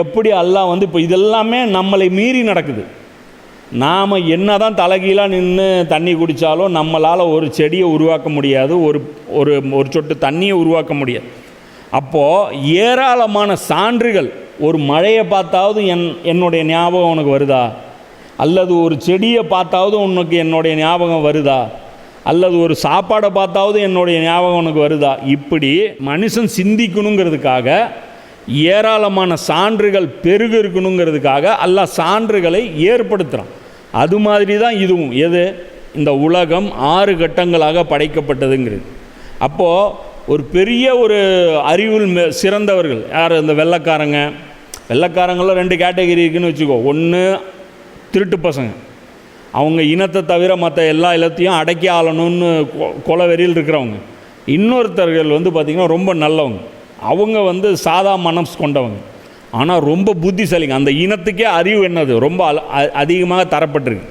எப்படி அல்லாஹ் வந்து இப்போ இதெல்லாமே நம்மளை மீறி நடக்குது. நாம் என்ன தான் தலைகீழாக நின்று தண்ணி குடித்தாலும் நம்மளால் ஒரு செடியை உருவாக்க முடியாது, ஒரு சொட்டு தண்ணியை உருவாக்க முடியாது. அப்போது ஏராளமான சான்றுகள், ஒரு மழையை பார்த்தாவது என்னுடைய ஞாபகம் உனக்கு வருதா, அல்லது ஒரு செடியை பார்த்தாவது உனக்கு என்னுடைய ஞாபகம் வருதா, அல்லது ஒரு சாப்பாடை பார்த்தாவது என்னுடைய ஞாபகம் உனக்கு வருதா. இப்படி மனுஷன் சிந்திக்கணுங்கிறதுக்காக ஏராளமான சான்றுகள் பெருகு இருக்கணுங்கிறதுக்காக அல்லாஹ் சான்றுகளை ஏற்படுத்துகிறான். அது மாதிரி தான் இதுவும். எது? இந்த உலகம் 6 கட்டங்களாக படைக்கப்பட்டதுங்கிறது. அப்போது ஒரு பெரிய ஒரு அறிவில் சிறந்தவர்கள் யார்? இந்த வெள்ளைக்காரங்களில் 2 கேட்டகரி இருக்குதுன்னு வச்சுக்கோ. ஒன்று திருட்டு பசங்க, அவங்க இனத்தை தவிர மற்ற எல்லா இனத்தையும் அடக்கி ஆளணும்னு கொலவெறியில் இருக்கிறவங்க. இன்னொருத்தர்கள் வந்து பார்த்திங்கன்னா ரொம்ப நல்லவங்க, அவங்க வந்து சாதா மனசு கொண்டவங்க, ஆனால் ரொம்ப புத்திசாலிங்க. அந்த இனத்துக்கே அறிவு என்னது ரொம்ப அதிகமாக தரப்பட்டிருக்கு.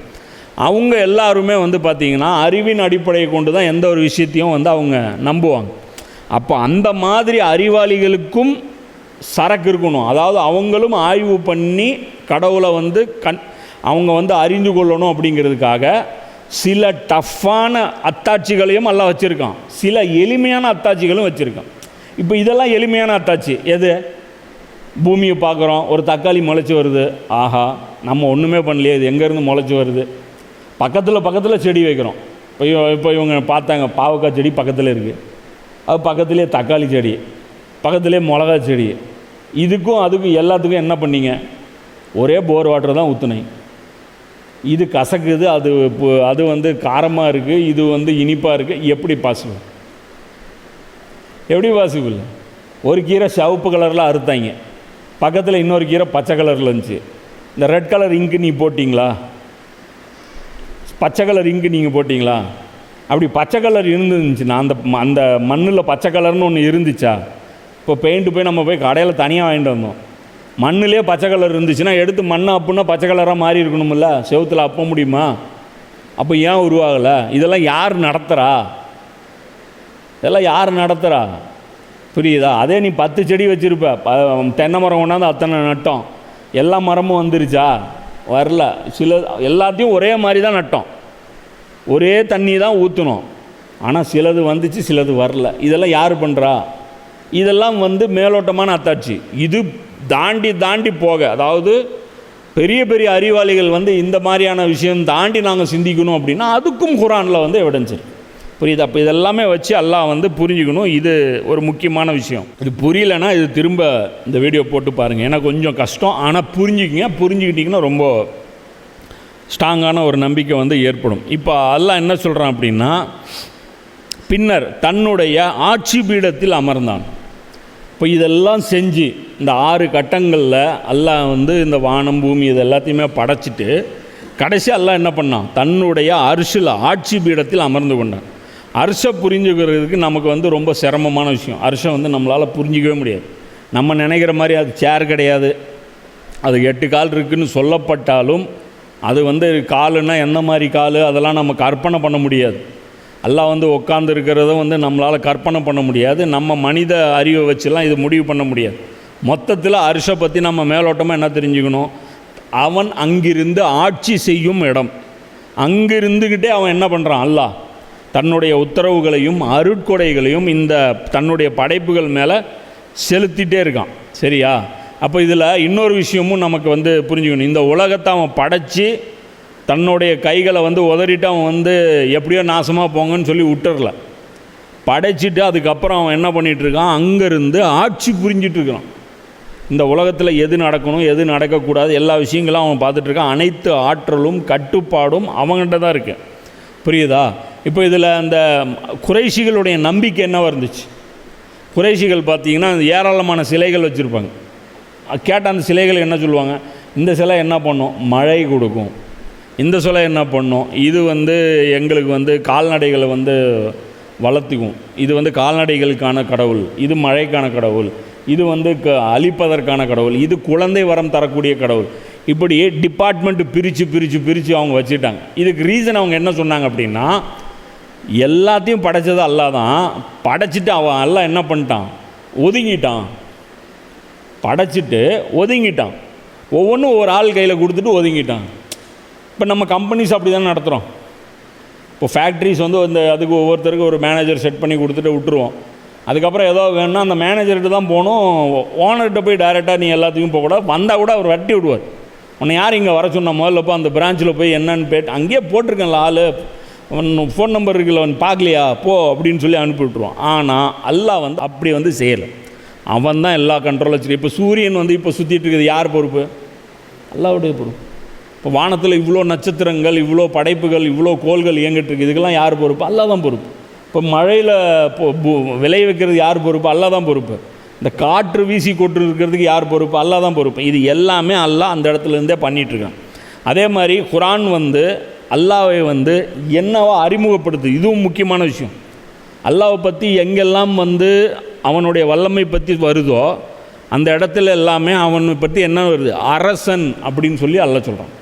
அவங்க எல்லாருமே வந்து பார்த்திங்கன்னா அறிவின் அடிப்படையை கொண்டு தான் எந்த ஒரு விஷயத்தையும் வந்து அவங்க நம்புவாங்க. அப்போ அந்த மாதிரி அறிவாளிகளுக்கும் சரக்கு இருக்கணும். அதாவது அவங்களும் ஆய்வு பண்ணி கடவுளை வந்து அவங்க வந்து அறிந்து கொள்ளணும் அப்படிங்கிறதுக்காக சில டஃப்பான அத்தாட்சிகளையும் எல்லாம் வச்சுருக்கான், சில எளிமையான அத்தாட்சிகளும் வச்சுருக்கான். இப்போ இதெல்லாம் எளிமையான அத்தாட்சி. எது? பூமியை பார்க்குறோம், ஒரு தக்காளி முளைச்சி வருது, ஆஹா நம்ம ஒன்றுமே பண்ணலையே, இது எங்கேருந்து முளைச்சி வருது. பக்கத்தில் செடி வைக்கிறோம். இப்போ இவங்க பார்த்தாங்க, பாவக்காய் செடி பக்கத்தில் இருக்குது, அது பக்கத்துலேயே தக்காளி செடி, பக்கத்துலேயே மிளகா செடி. இதுக்கும் அதுக்கும் எல்லாத்துக்கும் என்ன பண்ணீங்க? ஒரே போர் வாட்டர் தான் ஊற்றுனீங்க. இது கசக்குது, அது வந்து காரமாக இருக்குது, இது வந்து இனிப்பாக இருக்குது. எப்படி பாசிபிள்? எப்படி பாசிபிள்? ஒரு கீரை சிவப்பு கலரில் அறுத்தாங்க, பக்கத்தில் இன்னொரு கீரை பச்சை கலரில் இருந்துச்சு. இந்த ரெட் கலர் இங்கு நீ போட்டிங்களா? பச்சை கலர் இங்கு நீங்கள் போட்டிங்களா? அப்படி பச்சை கலர் இருந்துச்சுன்னா அந்த மண்ணில் பச்சை கலர்னு ஒன்று இருந்துச்சா? இப்போ பெயிண்ட்டு போய் நம்ம போய் கடையில் தனியாக வாங்கிட்டு வந்தோம். மண்ணிலே பச்சை கலர் இருந்துச்சுன்னா எடுத்து மண்ணை அப்புன்னா பச்சை கலராக மாறி இருக்கணுமில்ல, செவுத்தில் அப்ப முடியுமா? அப்போ ஏன் உருவாகலை? இதெல்லாம் யார் நடத்துகிறா? இதெல்லாம் யார் நடத்துகிறா? புரியுதா? அதே நீ 10 செடி வச்சுருப்ப, தென்னை மரம் கொண்டாந்து அத்தனை நட்டோம், எல்லா மரமும் வந்துருச்சா? வரல. எல்லாத்தையும் ஒரே மாதிரி தான் நட்டோம், ஒரே தண்ணி தான் ஊற்றணும், ஆனால் சிலது வந்துச்சு சிலது வரல. இதெல்லாம் யார் பண்ணுறா? இதெல்லாம் மேலோட்டமான அத்தாட்சி. இது தாண்டி போக, அதாவது பெரிய பெரிய அறிவாளிகள் இந்த மாதிரியான விஷயம் தாண்டி நாங்கள் சிந்திக்கணும் அப்படின்னா அதுக்கும் குரானில் எவிடன்ஸ் இருக்குது. புரியுது? அப்போ இதெல்லாமே வச்சு அல்லாஹ் புரிஞ்சுக்கணும். இது ஒரு முக்கியமான விஷயம். இது புரியலைன்னா இது திரும்ப இந்த வீடியோ போட்டு பாருங்கள், ஏன்னா கொஞ்சம் கஷ்டம். ஆனால் புரிஞ்சுக்கிட்டிங்கன்னா ரொம்ப ஸ்ட்ராங்கான ஒரு நம்பிக்கை ஏற்படும். இப்போ அல்லாஹ் என்ன சொல்கிறான் அப்படின்னா, பின்னர் தன்னுடைய ஆட்சி பீடத்தில் அமர்ந்தான். இப்போ இதெல்லாம் செஞ்சு இந்த 6 கட்டங்களில் அல்லாஹ் இந்த வானம் பூமி இது எல்லாத்தையுமே படைச்சிட்டு கடைசி அல்லாஹ் என்ன பண்ணான்? தன்னுடைய அர்ஷில் ஆட்சி பீடத்தில் அமர்ந்து கொண்டான். அர்ஷை புரிஞ்சுக்கிறதுக்கு நமக்கு ரொம்ப சிரமமான விஷயம். அர்ஷை நம்மளால் புரிஞ்சிக்கவே முடியாது. நம்ம நினைக்கிற மாதிரி அது சேர் கிடையாது, அது 8 கால் இருக்குதுன்னு சொல்லப்பட்டாலும் அது காலுன்னா எந்த மாதிரி கால் அதெல்லாம் நம்ம கற்பனை பண்ண முடியாது. அல்லாஹ் உட்காந்து இருக்கிறத நம்மளால் கற்பனை பண்ண முடியாது. நம்ம மனித அறிவை வச்சுலாம் இது முடிவு பண்ண முடியாது. மொத்தத்தில் அர்ஷை பற்றி நம்ம மேலோட்டமாக என்ன தெரிஞ்சுக்கணும்? அவன் அங்கிருந்து ஆட்சி செய்யும் இடம். அங்கிருந்துக்கிட்டே அவன் என்ன பண்ணுறான்? அல்லாஹ் தன்னுடைய உத்தரவுகளையும் அருட்கொடைகளையும் இந்த தன்னுடைய படைப்புகள் மேலே செலுத்திகிட்டே இருக்கான். சரியா? அப்போ இதில் இன்னொரு விஷயமும் நமக்கு புரிஞ்சுக்கணும். இந்த உலகத்தை அவன் படைச்சி தன்னுடைய கைகளை உதறிட்டு அவன் எப்படியோ நாசமாக போங்கன்னு சொல்லி விட்டுறல. படைச்சிட்டு அதுக்கப்புறம் அவன் என்ன பண்ணிகிட்ருக்கான்? அங்கேருந்து ஆட்சி புரிஞ்சிட்ருக்கான். இந்த உலகத்தில் எது நடக்கணும் எது நடக்கக்கூடாது எல்லா விஷயங்களும் அவன் பார்த்துட்ருக்கான். அனைத்து ஆற்றலும் கட்டுப்பாடும் அவங்ககிட்ட தான் இருக்கு. புரியுதா? இப்போ இதில் அந்த குறைஷிகளுடைய நம்பிக்கை என்னவாக இருந்துச்சு? குறைஷிகள் பார்த்திங்கன்னா ஏராளமான சிலைகள் வச்சுருப்பாங்க. கேட்ட அந்த சிலைகள் என்ன சொல்லுவாங்க? இந்த சிலை என்ன பண்ணும்? மழை கொடுக்கும். இந்த சிலை என்ன பண்ணும்? இது எங்களுக்கு கால்நடைகளை வளர்த்துக்கும். இது கால்நடைகளுக்கான கடவுள், இது மழைக்கான கடவுள், இது அழிப்பதற்கான கடவுள், இது குழந்தை வரம் தரக்கூடிய கடவுள். இப்படி டிபார்ட்மெண்ட்டு பிரித்து அவங்க வச்சுட்டாங்க. இதுக்கு ரீசன் அவங்க என்ன சொன்னாங்க அப்படின்னா, எல்லாத்தையும் படைச்சது அல்லாஹ் தான். படைச்சிட்டு அவன் அல்லாஹ் என்ன பண்ணிட்டான்? ஒதுங்கிட்டான். படைச்சிட்டு ஒதுங்கிட்டான். ஒவ்வொன்றும் ஒரு ஆள் கையில் கொடுத்துட்டு ஒதுங்கிட்டான். இப்போ நம்ம கம்பெனிஸ் அப்படி தானே நடத்துகிறோம். இப்போ ஃபேக்ட்ரிஸ் அதுக்கு ஒவ்வொருத்தருக்கும் ஒரு மேனேஜர் செட் பண்ணி கொடுத்துட்டு விட்டுருவோம். அதுக்கப்புறம் ஏதோ வேணும்னா அந்த மேனேஜர்கிட்ட தான் போகணும். ஓனர்கிட்ட போய் டைரெக்டாக நீ எல்லாத்துக்கும் போகக்கூடாது. வந்தால் கூட அவர் வட்டி விடுவார். உன்னை யார் இங்கே வர சொன்ன? முதல்ல அந்த பிரான்ச்சில் போய் என்னன்னு அங்கேயே போட்டிருக்கேன்ல ஆள், ஃபோன் நம்பர் இருக்குல்ல, பார்க்கலையா போ அப்படின்னு சொல்லி அனுப்பி விட்ருவான். ஆனால் அல்லாஹ் அப்படி செய்யலை. அவன் தான் எல்லா கண்ட்ரோல் வச்சுருக்கு. இப்போ சூரியன் இப்போ சுற்றிட்டு இருக்குது, யார் பொறுப்பு? அல்லாஹ்வுடைய பொறுப்பு. இப்போ வானத்தில் இவ்வளோ நட்சத்திரங்கள், இவ்வளோ படைப்புகள், இவ்வளோ கோள்கள் இயங்கிட்டு இருக்குது, இதுக்கெல்லாம் யார் பொறுப்பு? அல்லாஹ் தான் பொறுப்பு. இப்போ மழையில் விளைய வைக்கிறது யார் பொறுப்பு? அல்லாஹ் தான் பொறுப்பு. இந்த காற்று வீசி கொட்டு இருக்கிறதுக்கு யார் பொறுப்பு? அல்லாஹ் தான் பொறுப்பு. இது எல்லாமே அல்லாஹ் அந்த இடத்துலேருந்தே பண்ணிகிட்ருக்கான். அதே மாதிரி குரான் அல்லாஹ்வை என்னவா அறிமுகப்படுத்து. இதுவும் முக்கியமான விஷயம். அல்லாஹ்வை பற்றி எங்கெல்லாம் அவனுடைய வல்லமை பற்றி வருதோ அந்த இடத்துல எல்லாமே அவனை பற்றி என்ன வருது? அரசன் அப்படின்னு சொல்லி அல்லாஹ் சொல்கிறான்.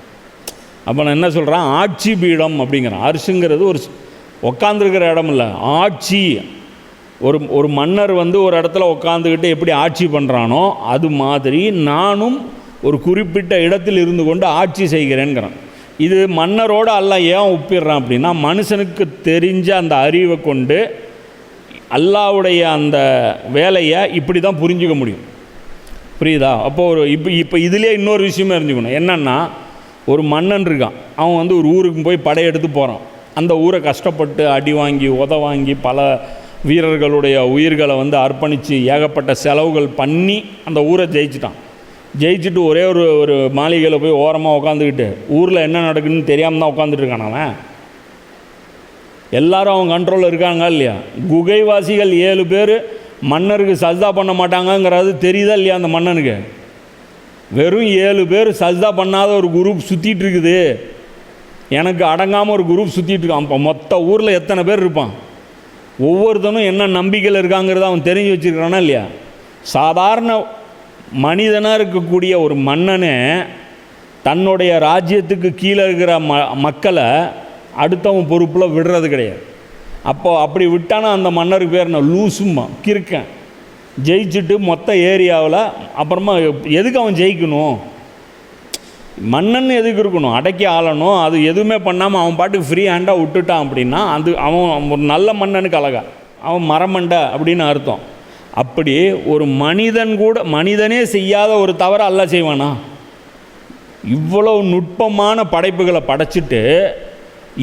அப்போ நான் என்ன சொல்கிறேன்? ஆட்சி பீடம் அப்படிங்கிறான். அரிசுங்கிறது ஒரு உட்காந்துருக்கிற இடம் இல்லை, ஆட்சி. ஒரு மன்னர் ஒரு இடத்துல உட்காந்துக்கிட்டு எப்படி ஆட்சி பண்ணுறானோ அது மாதிரி நானும் ஒரு குறிப்பிட்ட இடத்தில் இருந்து கொண்டு ஆட்சி செய்கிறேங்கிறான். இது மன்னரோடு அல்லாஹ் ஏன் ஒப்பிடுறான் அப்படின்னா, மனுஷனுக்கு தெரிஞ்ச அந்த அறிவை கொண்டு அல்லாஹ்வுடைய அந்த வேலையை இப்படி தான் புரிஞ்சிக்க முடியும். புரியுதா? அப்போது இப்போ இதிலே இன்னொரு விஷயமே அறிஞ்சுக்கணும். என்னென்னா, ஒரு மன்னன் இருக்கான், அவன் ஒரு ஊருக்கு போய் படையெடுத்து போகிறான். அந்த ஊரை கஷ்டப்பட்டு அடி வாங்கி உத வாங்கி பல வீரர்களுடைய உயிர்களை அர்ப்பணித்து ஏகப்பட்ட செலவுகள் பண்ணி அந்த ஊரை ஜெயிச்சிட்டான். ஜெயிச்சுட்டு ஒரே ஒரு மாளிகையில் போய் ஓரமாக உட்காந்துக்கிட்டு ஊரில் என்ன நடக்குதுன்னு தெரியாமல் தான் உட்காந்துட்டு இருக்கான் அவன். எல்லாரும் அவன் கண்ட்ரோலில் இருக்காங்க இல்லையா? குகைவாசிகள் 7 பேர் மன்னருக்கு சஜ்தா பண்ண மாட்டாங்கங்கிறது தெரியுதா இல்லையா? அந்த மன்னனுக்கு வெறும் 7 பேர் சஜ்தா பண்ணாத ஒரு குரூப் சுற்றிட்டு இருக்குது. எனக்கு அடங்காமல் ஒரு குரூப் சுற்றிட்டு இருக்கான். இப்போ மொத்த ஊரில் எத்தனை பேர் இருப்பான், ஒவ்வொருத்தனும் என்ன நம்பிக்கையில் இருக்காங்கிறத அவன் தெரிஞ்சு வச்சுருக்கிறானா இல்லையா? சாதாரண மனிதனாக இருக்கக்கூடிய ஒரு மன்னனே தன்னுடைய ராஜ்யத்துக்கு கீழே இருக்கிற மக்களை அடுத்தவன் பொறுப்பில் விடுறது கிடையாது. அப்போது அப்படி விட்டானா அந்த மன்னருக்கு பேர் என்ன, லூசும்மா, கிறுக்கன். ஜெயிச்சுட்டு மொத்த ஏரியாவில் அப்புறமா எதுக்கு அவன் ஜெயிக்கணும்? மன்னன் எதுக்கு இருக்கணும்? அடக்கி ஆளணும். அது எதுவுமே பண்ணாமல் அவன் பாட்டுக்கு ஃப்ரீ ஹேண்டாக விட்டுட்டான் அப்படின்னா அது அவன் ஒரு நல்ல மன்னனுக்கு அழகா, அவன் மரமண்டை அப்படின்னு அர்த்தம். அப்படி ஒரு மனிதன் கூட மனிதனே செய்யாத ஒரு தவறை அல்லாஹ் செய்வானா? இவ்வளவு நுட்பமான படைப்புகளை படைச்சிட்டு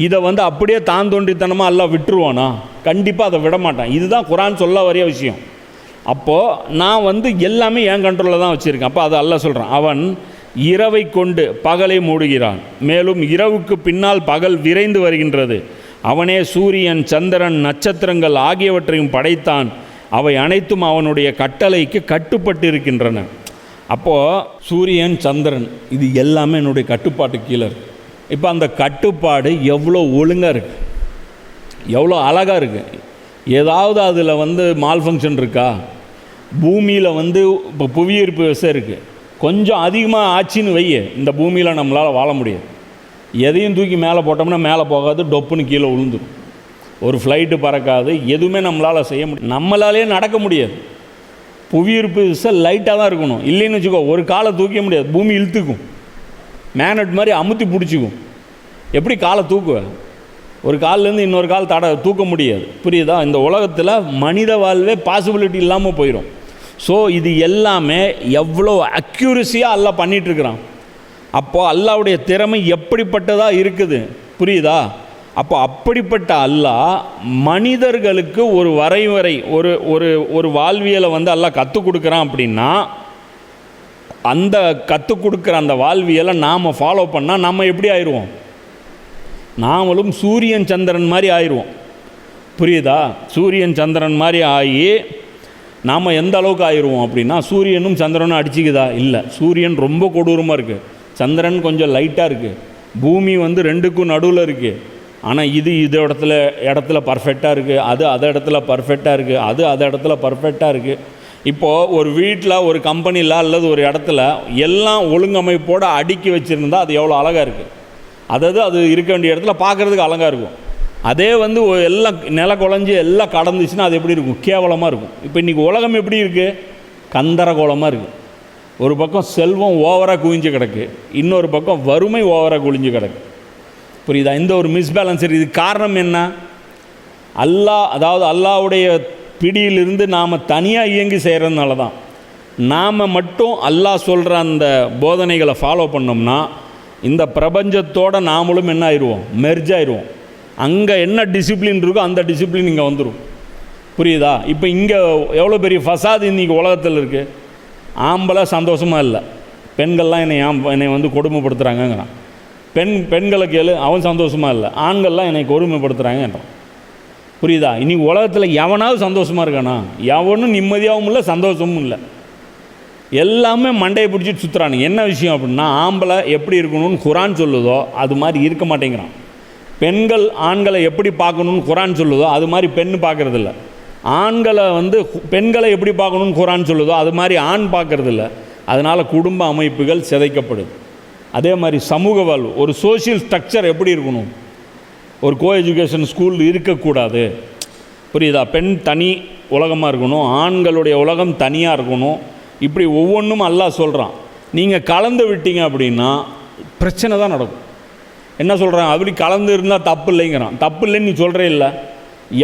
இதை அப்படியே தான் தோன்றித்தனமாக அல்லாஹ் விட்டுருவானா? கண்டிப்பாக அதை விட மாட்டான். இதுதான் குர்ஆன் சொல்ல வரைய விஷயம். அப்போது நான் எல்லாமே என் கண்ட்ரோலில் தான் வச்சுருக்கேன். அப்போ அதை அல்லாஹ் சொல்கிறான், அவன் இரவை கொண்டு பகலை மூடுகிறான், மேலும் இரவுக்கு பின்னால் பகல் விரைந்து வருகின்றது. அவனே சூரியன், சந்திரன், நட்சத்திரங்கள் ஆகியவற்றையும் படைத்தான். அவை அனைத்தும் அவனுடைய கட்டளைக்கு கட்டுப்பட்டு இருக்கின்றன. அப்போது சூரியன், சந்திரன் இது எல்லாமே என்னுடைய கட்டுப்பாட்டு கீழே இருக்குது. இப்போ அந்த கட்டுப்பாடு எவ்வளோ ஒழுங்காக இருக்குது, எவ்வளோ அழகாக இருக்குது. ஏதாவது அதில் மால் ஃபங்க்ஷன் இருக்கா? பூமியில் இப்போ புவியீர்ப்பு விசை இருக்குது, கொஞ்சம் அதிகமாக ஆச்சின்னு வைய இந்த பூமியில் நம்மளால் வாழ முடியாது. எதையும் தூக்கி மேலே போட்டோம்னா மேலே போகாது, டொப்புன்னு கீழே விழுந்துடும். ஒரு ஃப்ளைட்டு பறக்காது, எதுவுமே நம்மளால் செய்ய முடியும். நம்மளாலே நடக்க முடியாது. புவியீர்ப்பு விசை லைட்டாக தான் இருக்கணும். இல்லைன்னு வச்சுக்கோ, ஒரு காலை தூக்க முடியாது, பூமி இழுத்துக்கும், மேனட் மாதிரி அமுத்தி பிடிச்சிக்கும். எப்படி காலை தூக்குவேன்? ஒரு கால்லேருந்து இன்னொரு கால் தூக்க முடியாது. புரியுதா? இந்த உலகத்தில் மனித வாழ்வே பாசிபிலிட்டி இல்லாமல் போயிடும். ஸோ இது எல்லாமே எவ்வளோ அக்யூரஸியாக அல்லாஹ் பண்ணிகிட்ருக்கிறான். அப்போது அல்லாஹ்வுடைய திறமை எப்படிப்பட்டதாக இருக்குது, புரியுதா? அப்போ அப்படிப்பட்ட அல்லாஹ் மனிதர்களுக்கு ஒரு வரைமுறை ஒரு ஒரு ஒரு வாழ்வியலை அல்லாஹ் கற்றுக் கொடுக்குறான் அப்படின்னா அந்த கற்றுக் கொடுக்குற அந்த வாழ்வியலை நாம் ஃபாலோ பண்ணால் நம்ம எப்படி ஆயிடுவோம்? நாமளும் சூரியன் சந்திரன் மாதிரி ஆயிடுவோம். புரியுதா? சூரியன் சந்திரன் மாதிரி ஆகி நாம் எந்த அளவுக்கு ஆயிடுவோம் அப்படின்னா, சூரியனும் சந்திரனும் அடிச்சிக்குதா? இல்லை. சூரியன் ரொம்ப கொடூரமாக இருக்குது, சந்திரன் கொஞ்சம் லைட்டாக இருக்குது, பூமி ரெண்டுக்கும் நடுவில் இருக்குது. ஆனால் இது இடத்துல பர்ஃபெக்டாக இருக்குது, அது இடத்துல பர்ஃபெக்டாக இருக்குது, அது இடத்துல பர்ஃபெக்டாக இருக்குது. இப்போது ஒரு வீட்டில், ஒரு கம்பெனியில் அல்லது ஒரு இடத்துல எல்லாம் ஒழுங்கமைப்போடு அடுக்கி வச்சுருந்தா அது எவ்வளோ அழகாக இருக்குது. அதாவது அது இருக்க வேண்டிய இடத்துல பார்க்குறதுக்கு அழகாக இருக்கும். அதே எல்லாம் நில குழஞ்சி எல்லாம் கடந்துச்சுன்னா அது எப்படி இருக்கும்? கேவலமாக இருக்கும். இப்போ இன்றைக்கி உலகம் எப்படி இருக்குது? கந்தரகோலமாக இருக்குது. ஒரு பக்கம் செல்வம் ஓவராக குவிஞ்சு கிடக்கு, இன்னொரு பக்கம் வறுமை ஓவராக குவிஞ்சு கிடக்கு. புரியுதா? இந்த ஒரு மிஸ்பேலன்ஸ் இருக்குது. இது காரணம் என்ன? அதாவது அல்லாஹ்வுடைய பிடியிலிருந்து நாம் தனியாக இயங்கி செய்கிறதுனால தான். நாம் மட்டும் அல்லாஹ் சொல்கிற அந்த போதனைகளை ஃபாலோ பண்ணோம்னா இந்த பிரபஞ்சத்தோடு நாமளும் என்ன ஆயிடுவோம்? மெர்ஜ் ஆயிடுவோம். அங்கே என்ன டிசிப்ளின் இருக்கோ அந்த டிசிப்ளின் இங்கே வந்துடும். புரியுதா? இப்போ இங்கே எவ்வளோ பெரிய ஃபசாது இன்றைக்கி உலகத்தில் இருக்குது. ஆம்பளை சந்தோஷமாக இல்லை, பெண்கள்லாம் என்னை கொடுமைப்படுத்துகிறாங்கங்கிறான். பெண்களை கேளு, அவன் சந்தோஷமாக இல்லை, ஆண்கள்லாம் என்னை கொடுமைப்படுத்துகிறாங்கன்றான். புரியுதா? இன்றைக்கி உலகத்தில் எவனாவது சந்தோஷமாக இருக்கானா? எவனும் நிம்மதியாகவும் இல்லை, சந்தோஷமும் இல்லை. எல்லாமே மண்டையை பிடிச்சிட்டு சுற்றுறானுங்க. என்ன விஷயம் அப்படின்னா, ஆம்பளை எப்படி இருக்கணும்னு குர்ஆன் சொல்லுதோ அது மாதிரி இருக்க மாட்டேங்கிறான். பெண்கள் ஆண்களை எப்படி பார்க்கணுன்னு குர்ஆன் சொல்லுதோ அது மாதிரி பெண் பார்க்குறதில்ல. ஆண்களை பெண்களை எப்படி பார்க்கணுன்னு குர்ஆன் சொல்லுதோ அது மாதிரி ஆண் பார்க்குறதில்ல. அதனால் குடும்ப அமைப்புகள் சிதைக்கப்படுது. அதே மாதிரி சமூக வாழ்வு, ஒரு சோஷியல் ஸ்ட்ரக்சர் எப்படி இருக்கணும்? ஒரு கோ எஜுகேஷன் ஸ்கூல் இருக்கக்கூடாது. புரியுதா? பெண் தனி உலகமாக இருக்கணும், ஆண்களுடைய உலகம் தனியாக இருக்கணும். இப்படி ஒவ்வொன்றும் அல்லாஹ் சொல்கிறான். நீங்கள் கலந்து விட்டீங்க அப்படின்னா பிரச்சனை தான் நடக்கும். என்ன சொல்கிறான்? அப்படி கலந்து இருந்தால் தப்பு இல்லைங்கிறான். தப்பு இல்லைன்னு நீ சொல்கிறே இல்லை.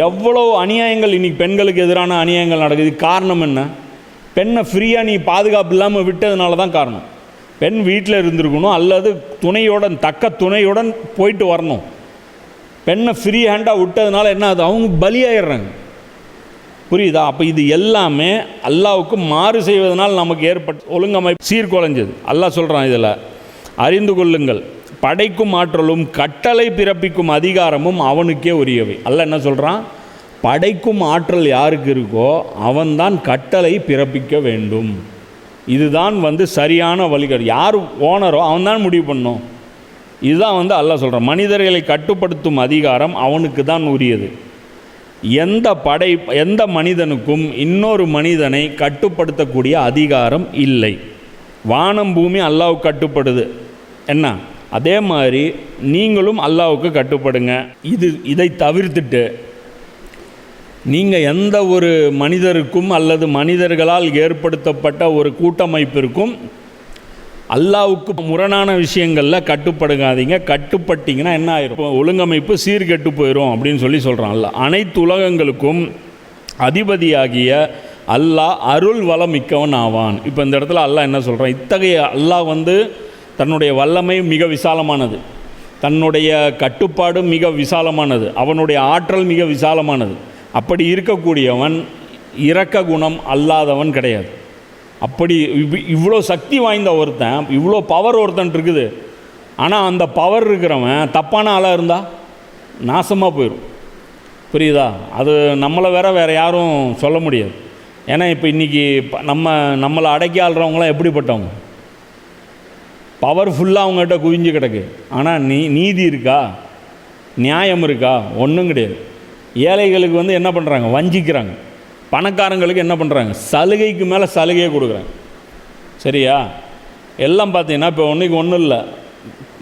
எவ்வளோ அநியாயங்கள் இன்றைக்கி பெண்களுக்கு எதிரான அநியாயங்கள் நடக்குது. காரணம் என்ன? பெண்ணை ஃப்ரீயாக நீ பாதுகாப்பு இல்லாமல் விட்டதுனால தான் காரணம். பெண் வீட்டில் இருந்திருக்கணும், அல்லது துணையுடன், தக்க துணையுடன் போயிட்டு வரணும். பெண்ணை ஃப்ரீ ஹேண்டாக விட்டதுனால என்ன ஆகுது? அவங்க பலியாயிடுறாங்க. புரியுதா? அப்போ இது எல்லாமே அல்லாஹ்வுக்கு மாறு செய்வதனால் நமக்கு ஏற்பட்ட ஒழுங்கமைப்பு சீர்குலைஞ்சது. அல்லாஹ் சொல்கிறான், இதில் அறிந்து கொள்ளுங்கள், படைக்கும் ஆற்றலும் கட்டளை பிறப்பிக்கும் அதிகாரமும் அவனுக்கே உரியவை. அல்லாஹ் என்ன சொல்கிறான்? படைக்கும் ஆற்றல் யாருக்கு இருக்கோ அவன்தான் கட்டளை பிறப்பிக்க வேண்டும். இதுதான் சரியான வழிகாட்டு. யார் ஓனரோ அவன் தான் முடிவு பண்ணணும். இதுதான் வந்து அல்லாஹ் சொல்கிறான், மனிதர்களை கட்டுப்படுத்தும் அதிகாரம் அவனுக்கு தான் உரியது. எந்த மனிதனுக்கும் இன்னொரு மனிதனை கட்டுப்படுத்தக்கூடிய அதிகாரம் இல்லை. வானம் பூமி அல்லாஹ்வுக்கு கட்டுப்படுது என்ன, அதே மாதிரி நீங்களும் அல்லாஹ்வுக்கு கட்டுப்படுங்க. இதை தவிர்த்துட்டு நீங்கள் எந்த ஒரு மனிதருக்கும் அல்லது மனிதர்களால் ஏற்படுத்தப்பட்ட ஒரு கூட்டமைப்பிற்கும் அல்லாஹ்வுக்கு முரணான விஷயங்களில் கட்டுப்படுங்காதீங்க. கட்டுப்பட்டீங்கன்னா என்ன ஆயிரும், ஒழுங்கமைப்பு சீர்கெட்டு போயிடும் அப்படின்னு சொல்கிறான் அல்லாஹ். அனைத்து உலகங்களுக்கும் அதிபதியாகிய அல்லாஹ் அருள் வளம் மிக்கவன் ஆவான். இப்போ இந்த இடத்துல அல்லாஹ் என்ன சொல்கிறான், இத்தகைய அல்லாஹ் வந்து தன்னுடைய வல்லமை மிக விசாலமானது, தன்னுடைய கட்டுப்பாடு மிக விசாலமானது, அவனுடைய ஆற்றல் மிக விசாலமானது. அப்படி இருக்கக்கூடியவன் இரக்க குணம் அல்லாதவன் கிடையாது. அப்படி இவ்வளோ சக்தி வாய்ந்த ஒருத்தன், இவ்வளோ பவர் ஒருத்தன் இருக்குது. ஆனால் அந்த பவர் இருக்கிறவன் தப்பான ஆளாக இருந்தால் நாசமாக போயிடும். புரியுதா? அது நம்மளை வேறு யாரும் சொல்ல முடியாது. ஏன்னா இப்போ இன்றைக்கி நம்மளை அடக்கி ஆள்றவங்களாம் எப்படிப்பட்டவங்க, பவர்ஃபுல்லாக அவங்ககிட்ட குவிஞ்சு கிடக்கு. ஆனால் நீதி இருக்கா, நியாயம் இருக்கா? ஒன்றும் கிடையாது. ஏழைகளுக்கு வந்து என்ன பண்ணுறாங்க, வஞ்சிக்கிறாங்க. பணக்காரங்களுக்கு என்ன பண்ணுறாங்க, சலுகைக்கு மேலே சலுகையை கொடுக்குறாங்க. சரியா? எல்லாம் பார்த்தீங்கன்னா இப்போ ஒன்றும் இல்லை,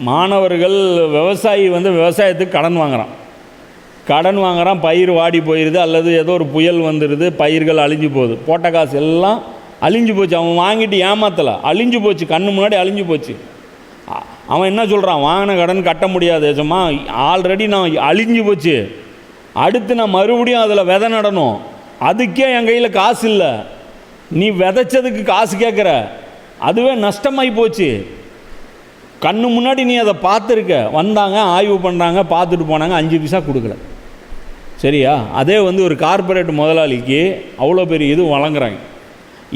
மாணவர்கள் விவசாயி வந்து விவசாயத்துக்கு கடன் வாங்குகிறான், பயிர் வாடி போயிடுது, அல்லது ஏதோ ஒரு புயல் வந்துடுது, பயிர்கள் அழிஞ்சு போகுது, போட்ட காசு எல்லாம் அழிஞ்சு போச்சு. அவன் வாங்கிட்டு ஏமாத்தலை, அழிஞ்சு போச்சு, கண்ணு முன்னாடி அழிஞ்சு போச்சு. அவன் என்ன சொல்கிறான், வாங்கின கடன் கட்ட முடியாது ஏஜமா, ஆல்ரெடி நான் அழிஞ்சு போச்சு, அடுத்து நான் மறுபடியும் அதில் விதை நடணும், அதுக்கே என் கையில் காசு இல்லை, நீ விதைச்சதுக்கு காசு கேட்குற, அதுவே நஷ்டமாகி போச்சு, கண்ணு முன்னாடி நீ அதை பார்த்துருக்க. வந்தாங்க, ஆய்வு பண்ணுறாங்க, பார்த்துட்டு போனாங்க, 5 பைசா கொடுக்கல. சரியா? அதே வந்து ஒரு கார்ப்பரேட் முதலாளிக்கு அவ்வளோ பெரிய இது வழங்குறாங்க.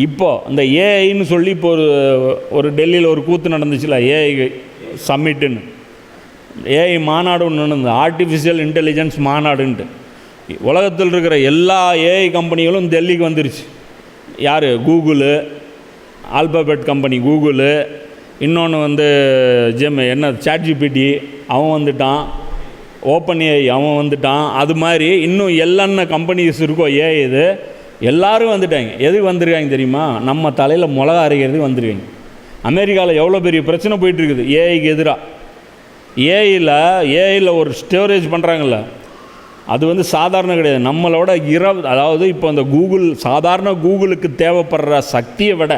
இப்போது இந்த ஏஐன்னு சொல்லி இப்போ ஒரு டெல்லியில் ஒரு கூத்து நடந்துச்சுல, ஏஐ சம்மிட்டுன்னு, ஏஐ மாநாடு ஒன்று நடந்தது, ஆர்டிஃபிஷியல் இன்டெலிஜென்ஸ் மாநாடுன்ட்டு. உலகத்தில் இருக்கிற எல்லா ஏஐ கம்பெனிகளும் டெல்லிக்கு வந்துருச்சு. யார்? கூகுளு, ஆல்பாபெட் கம்பெனி கூகுளு, இன்னொன்று வந்து சாட்ஜிபிடி அவன் வந்துட்டான், ஓப்பன் ஏஐ அவன் வந்துட்டான். அது மாதிரி இன்னும் எல்லா கம்பெனிஸ் இருக்கோ ஏஐ, இது எல்லோரும் வந்துட்டாங்க. எதுக்கு வந்திருக்காங்க தெரியுமா? நம்ம தலையில் மிளகா அரைக்கிறதுக்கு வந்துருக்காங்க. அமெரிக்காவில் எவ்வளோ பெரிய பிரச்சனை போயிட்டுருக்குது ஏஐக்கு எதிராக. ஏஐயில் ஒரு ஸ்டோரேஜ் பண்ணுறாங்கல்ல, அது வந்து சாதாரண கிடையாது. நம்மளோட அதாவது இப்போ அந்த சாதாரண கூகுளுக்கு தேவைப்படுற சக்தியை விட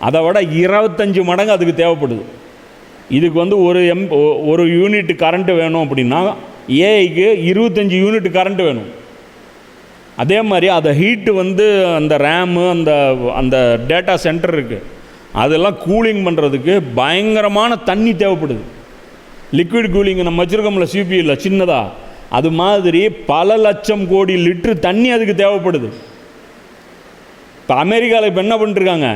அதை விட 25 மடங்கு அதுக்கு தேவைப்படுது. இதுக்கு வந்து ஒரு யூனிட் கரண்ட்டு வேணும் அப்படின்னா ஏஐக்கு 25 யூனிட் கரண்ட்டு வேணும். அதே மாதிரி அதை ஹீட்டு வந்து அந்த ரேமு அந்த டேட்டா சென்டர் இருக்குது, அதெல்லாம் கூலிங் பண்ணுறதுக்கு பயங்கரமான தண்ணி தேவைப்படுது. லிக்விட் கூலிங் நம்ம வச்சுருக்கோம்ல சிபியில் சின்னதாக, அது மாதிரி பல லட்சம் கோடி லிட்ரு தண்ணி அதுக்கு தேவைப்படுது. இப்போ அமெரிக்காவில் இப்போ என்ன பண்ணிட்டுருக்காங்க,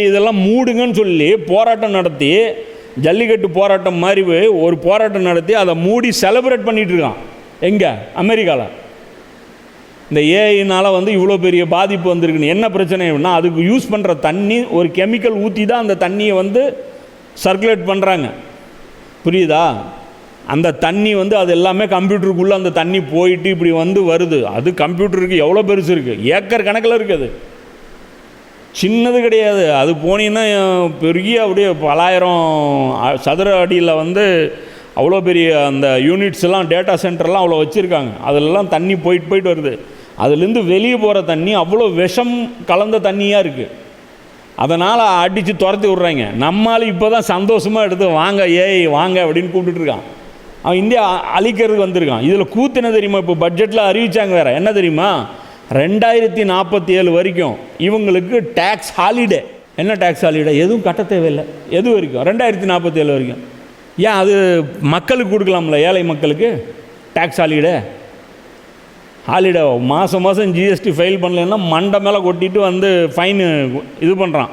இதெல்லாம் மூடுங்கன்னு சொல்லி போராட்டம் நடத்தி, ஜல்லிக்கட்டு போராட்டம் மாதிரி ஒரு போராட்டம் நடத்தி அதை மூடி செலிப்ரேட் பண்ணிகிட்ருக்கான். எங்கே? அமெரிக்காவில். இந்த ஏஐனால் வந்து இவ்வளோ பெரிய பாதிப்பு வந்திருக்குன்னு. என்ன பிரச்சனைனா, அதுக்கு யூஸ் பண்ணுற தண்ணி ஒரு கெமிக்கல் ஊற்றி தான் அந்த தண்ணியை வந்து சர்க்குலேட் பண்ணுறாங்க. புரியுதா? அந்த தண்ணி வந்து அது எல்லாமே கம்ப்யூட்டருக்குள்ளே அந்த தண்ணி போயிட்டு இப்படி வந்து வருது. அது கம்ப்யூட்டருக்கு எவ்வளோ பெருசு இருக்குது, ஏக்கர் கணக்கில் இருக்குது, சின்னது கிடையாது. அது போனீங்கன்னா பெரிய அப்படியே பலாயிரம் சதுர அடியில் வந்து அவ்வளோ பெரிய அந்த யூனிட்ஸ் எல்லாம், டேட்டா சென்டர்லாம் அவ்வளோ வச்சுருக்காங்க. அதிலெல்லாம் தண்ணி போயிட்டு வருது. அதுலேருந்து வெளியே போகிற தண்ணி அவ்வளோ விஷம் கலந்த தண்ணியாக இருக்குது. அதனால் அடித்து துரத்தி விட்றாங்க. நம்மளால் இப்போ தான் சந்தோஷமாக எடுத்து வாங்க ஏஐ வாங்க அப்படின்னு கூப்பிட்டுருக்கான். அவன் இந்தியா அழிக்கிறதுக்கு வந்திருக்கான். இதில் கூத்து என்ன தெரியுமா, இப்போ பட்ஜெட்டில் அறிவித்தாங்க வேறு என்ன தெரியுமா, 2047 வரைக்கும் இவங்களுக்கு டேக்ஸ் ஹாலிடே. என்ன டேக்ஸ் ஹாலிடே? எதுவும் கட்ட தேவையில்லை. எது வரைக்கும்? 2047 வரைக்கும். ஏன் அது மக்களுக்கு கொடுக்கலாம்ல, ஏழை மக்களுக்கு டேக்ஸ் ஹாலிடே மாதம் ஜிஎஸ்டி ஃபைல் பண்ணலைன்னா மண்டை மேலே கொட்டிட்டு வந்து ஃபைனு இது பண்ணுறான்.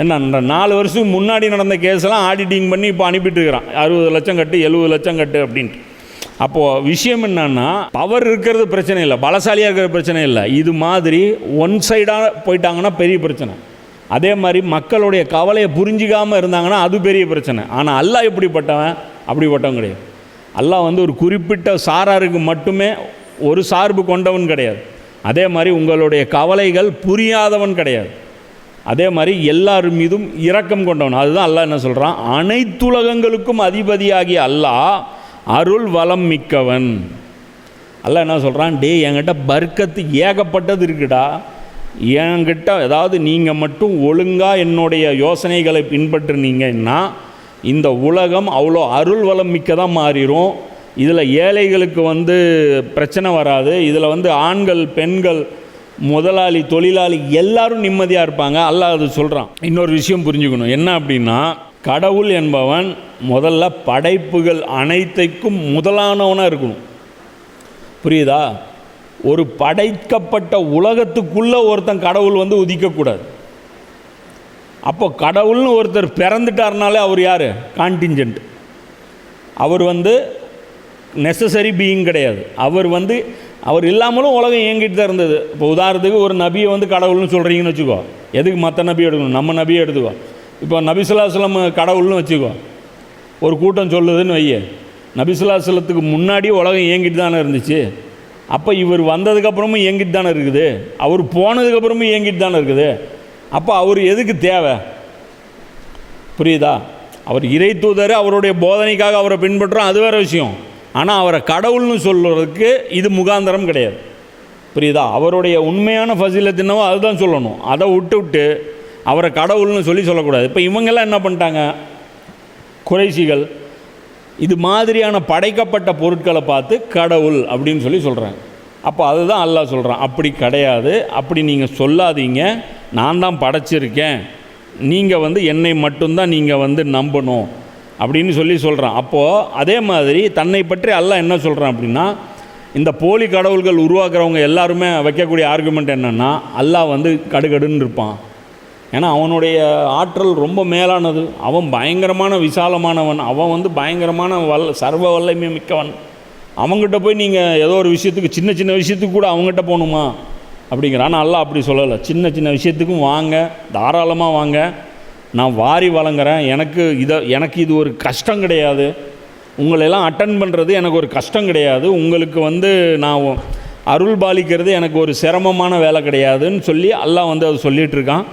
என்ன 4 வருஷத்துக்கு முன்னாடி நடந்த கேஸெல்லாம் ஆடிட்டிங் பண்ணி இப்போ அனுப்பிட்டுருக்கிறான், 60 லட்சம் கட்டு 70 லட்சம் கட்டு அப்படின்ட்டு. அப்போது விஷயம் என்னன்னா, பவர் இருக்கிறது பிரச்சனை இல்லை, பலசாலியாக இருக்கிற பிரச்சனை இல்லை, இது மாதிரி ஒன் சைடாக போயிட்டாங்கன்னா பெரிய பிரச்சனை. அதே மாதிரி மக்களுடைய கவலையை புரிஞ்சிக்காமல் இருந்தாங்கன்னா அது பெரிய பிரச்சனை. ஆனால் அல்லாஹ் எப்படிப்பட்டவன், அப்படிப்பட்டவன் கிடையாது. அல்லாஹ் வந்து ஒரு குறிப்பிட்ட சாராருக்கு மட்டுமே ஒரு சார்பு கொண்டவன் கிடையாது. அதே மாதிரி உங்களுடைய கவலைகள் புரியாதவன் கிடையாது. அதே மாதிரி எல்லார் மீதும் இரக்கம் கொண்டவன். அதுதான் அல்லாஹ் என்ன சொல்கிறான், அனைத்துலகங்களுக்கும் அதிபதியாகிய அல்லாஹ் அருள் வளம் மிக்கவன். அல்லாஹ் என்ன சொல்கிறான், டே என்கிட்ட பர்க்கத்து ஏகப்பட்டது இருக்குடா, என்கிட்ட அதாவது நீங்கள் மட்டும் ஒழுங்காக என்னுடைய யோசனைகளை பின்பற்றுனீங்கன்னா இந்த உலகம் அவ்வளோ அருள் வளம் மிக்கதாக மாறிடும். இதில் ஏழைகளுக்கு வந்து பிரச்சனை வராது. இதில் வந்து ஆண்கள் பெண்கள் முதலாளி தொழிலாளி எல்லாரும் நிம்மதியாக இருப்பாங்க. அல்லாஹ் அது சொல்கிறான். இன்னொரு விஷயம் புரிஞ்சுக்கணும், என்ன அப்படின்னா, கடவுள் என்பவன் முதல்ல படைப்புகள் அனைத்தைக்கும் முதலானவனாக இருக்கணும். புரியுதா? ஒரு படைக்கப்பட்ட உலகத்துக்குள்ளே ஒருத்தன் கடவுள் வந்து உதிக்கக்கூடாது. அப்போ கடவுள்னு ஒருத்தர் பிறந்துட்டார்னாலே அவர் யார்? கான்டிஞ்சென்ட். அவர் வந்து நெசசரி பீயிங் கிடையாது. அவர் இல்லாமலும் உலகம் இயங்கிட்டு தான் இருந்தது. இப்போ உதாரணத்துக்கு ஒரு நபியை வந்து கடவுள்னு சொல்கிறீங்கன்னு வச்சுக்கோ, எதுக்கு மற்ற நபியை எடுக்கணும்? நம்ம நபியை எடுத்துக்கோ. இப்போ நபி ஸல்லல்லாஹு அலைஹி வஸல்லம் கடவுள்னு வச்சுக்கோ, ஒரு கூட்டம் சொல்லுதுன்னு வைய, நபி ஸல்லல்லாஹு அலைஹி வஸல்லத்துக்கு முன்னாடியே உலகம் இயங்கிட்டு தானே இருந்துச்சு. அப்போ இவர் வந்ததுக்கப்புறமும் இயங்கிட்டு தானே இருக்குது, அவர் போனதுக்கப்புறமும் இயங்கிட்டு தானே இருக்குது. அப்போ அவர் எதுக்கு தேவை? புரியுதா? அவர் இறை தூதர், அவருடைய போதனைக்காக அவரை பின்பற்றுறோம், அது வேறு விஷயம். ஆனால் அவரை கடவுள்னு சொல்கிறதுக்கு இது முகாந்தரம் கிடையாது. புரியுதா? அவருடைய உண்மையான ஃபஸீலத் என்னவோ அதுதான் சொல்லணும். அதை விட்டு அவரை கடவுள்னு சொல்லக்கூடாது. இப்போ இவங்கெல்லாம் என்ன பண்ணிட்டாங்க, குறைஷிகள் இது மாதிரியான படைக்கப்பட்ட பொருட்களை பார்த்து கடவுள் அப்படின்னு சொல்கிறாங்க. அப்போ அதுதான் அல்லாஹ் சொல்கிறான், அப்படி கிடையாது, அப்படி நீங்கள் சொல்லாதீங்க, நான் தான் படைச்சிருக்கேன், நீங்கள் வந்து என்னை மட்டும்தான் நீங்கள் வந்து நம்பணும் அப்படின்னு சொல்கிறான். அப்போது அதே மாதிரி தன்னை பற்றி அல்லாஹ் என்ன சொல்கிறான் அப்படின்னா, இந்த போலி கடவுள்கள் உருவாக்குறவங்க எல்லாருமே வைக்கக்கூடிய ஆர்குமெண்ட் என்னென்னா, அல்லாஹ் வந்து கடுகடுன்னு இருப்பான். ஏன்னா அவனுடைய ஆற்றல் ரொம்ப மேலானது, அவன் பயங்கரமான விசாலமானவன், அவன் வந்து பயங்கரமான சர்வ வல்லமை மிக்கவன். அவங்ககிட்ட போய் நீங்கள் ஏதோ ஒரு விஷயத்துக்கு சின்ன சின்ன விஷயத்துக்கு கூட அவங்ககிட்ட போகணுமா அப்படிங்கிற. ஆனால் அல்லாஹ் அப்படி சொல்லலை. சின்ன சின்ன விஷயத்துக்கும் வாங்க, தாராளமாக வாங்க, நான் வாரி வழங்குறேன். எனக்கு இது ஒரு கஷ்டம் கிடையாது, உங்களெல்லாம் அட்டன் பண்ணுறது எனக்கு ஒரு கஷ்டம் கிடையாது, உங்களுக்கு வந்து நான் அருள் பாலிக்கிறது எனக்கு ஒரு சிரமமான வேலை கிடையாதுன்னு சொல்லி அல்லாஹ் வந்து அதை சொல்லிகிட்ருக்கான்.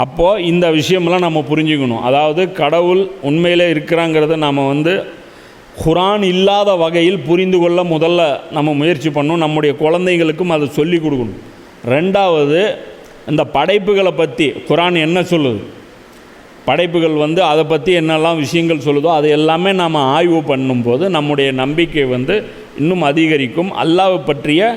அப்போது இந்த விஷயமெல்லாம் நம்ம புரிஞ்சுக்கணும். அதாவது கடவுள் உண்மையிலே இருக்கிறாங்கிறத நாம் வந்து குர்ஆன் இல்லாத வகையில் புரிந்து கொள்ள முதல்ல நம்ம முயற்சி பண்ணணும். நம்முடைய குழந்தைகளுக்கும் அதை சொல்லி கொடுக்கணும். ரெண்டாவது, இந்த படைப்புகளை பற்றி குர்ஆன் என்ன சொல்லுது, படைப்புகள் வந்து அதை பற்றி என்னெல்லாம் விஷயங்கள் சொல்லுதோ அது எல்லாமே நாம் ஆய்வு பண்ணும்போது நம்முடைய நம்பிக்கை வந்து இன்னும் அதிகரிக்கும். அல்லாஹ்வை பற்றிய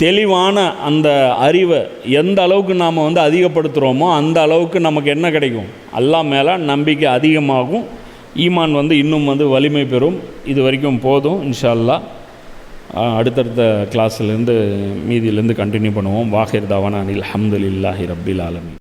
தெளிவான அந்த அறிவை எந்த அளவுக்கு நாம் வந்து அதிகப்படுத்துகிறோமோ அந்த அளவுக்கு நமக்கு என்ன கிடைக்கும், அல்லாஹ் மேலே நம்பிக்கை அதிகமாகும், ஈமான் வந்து இன்னும் வந்து வலிமை பெறும். இது வரைக்கும் போதும். இன்ஷா அல்லாஹ் அடுத்தடுத்த கிளாஸ்லேருந்து மீதியிலேருந்து கண்டினியூ பண்ணுவோம். வாஹிர் தாவானா அனில் அல்ஹம்துலில்லாஹி ரப்பில் ஆலமீன்.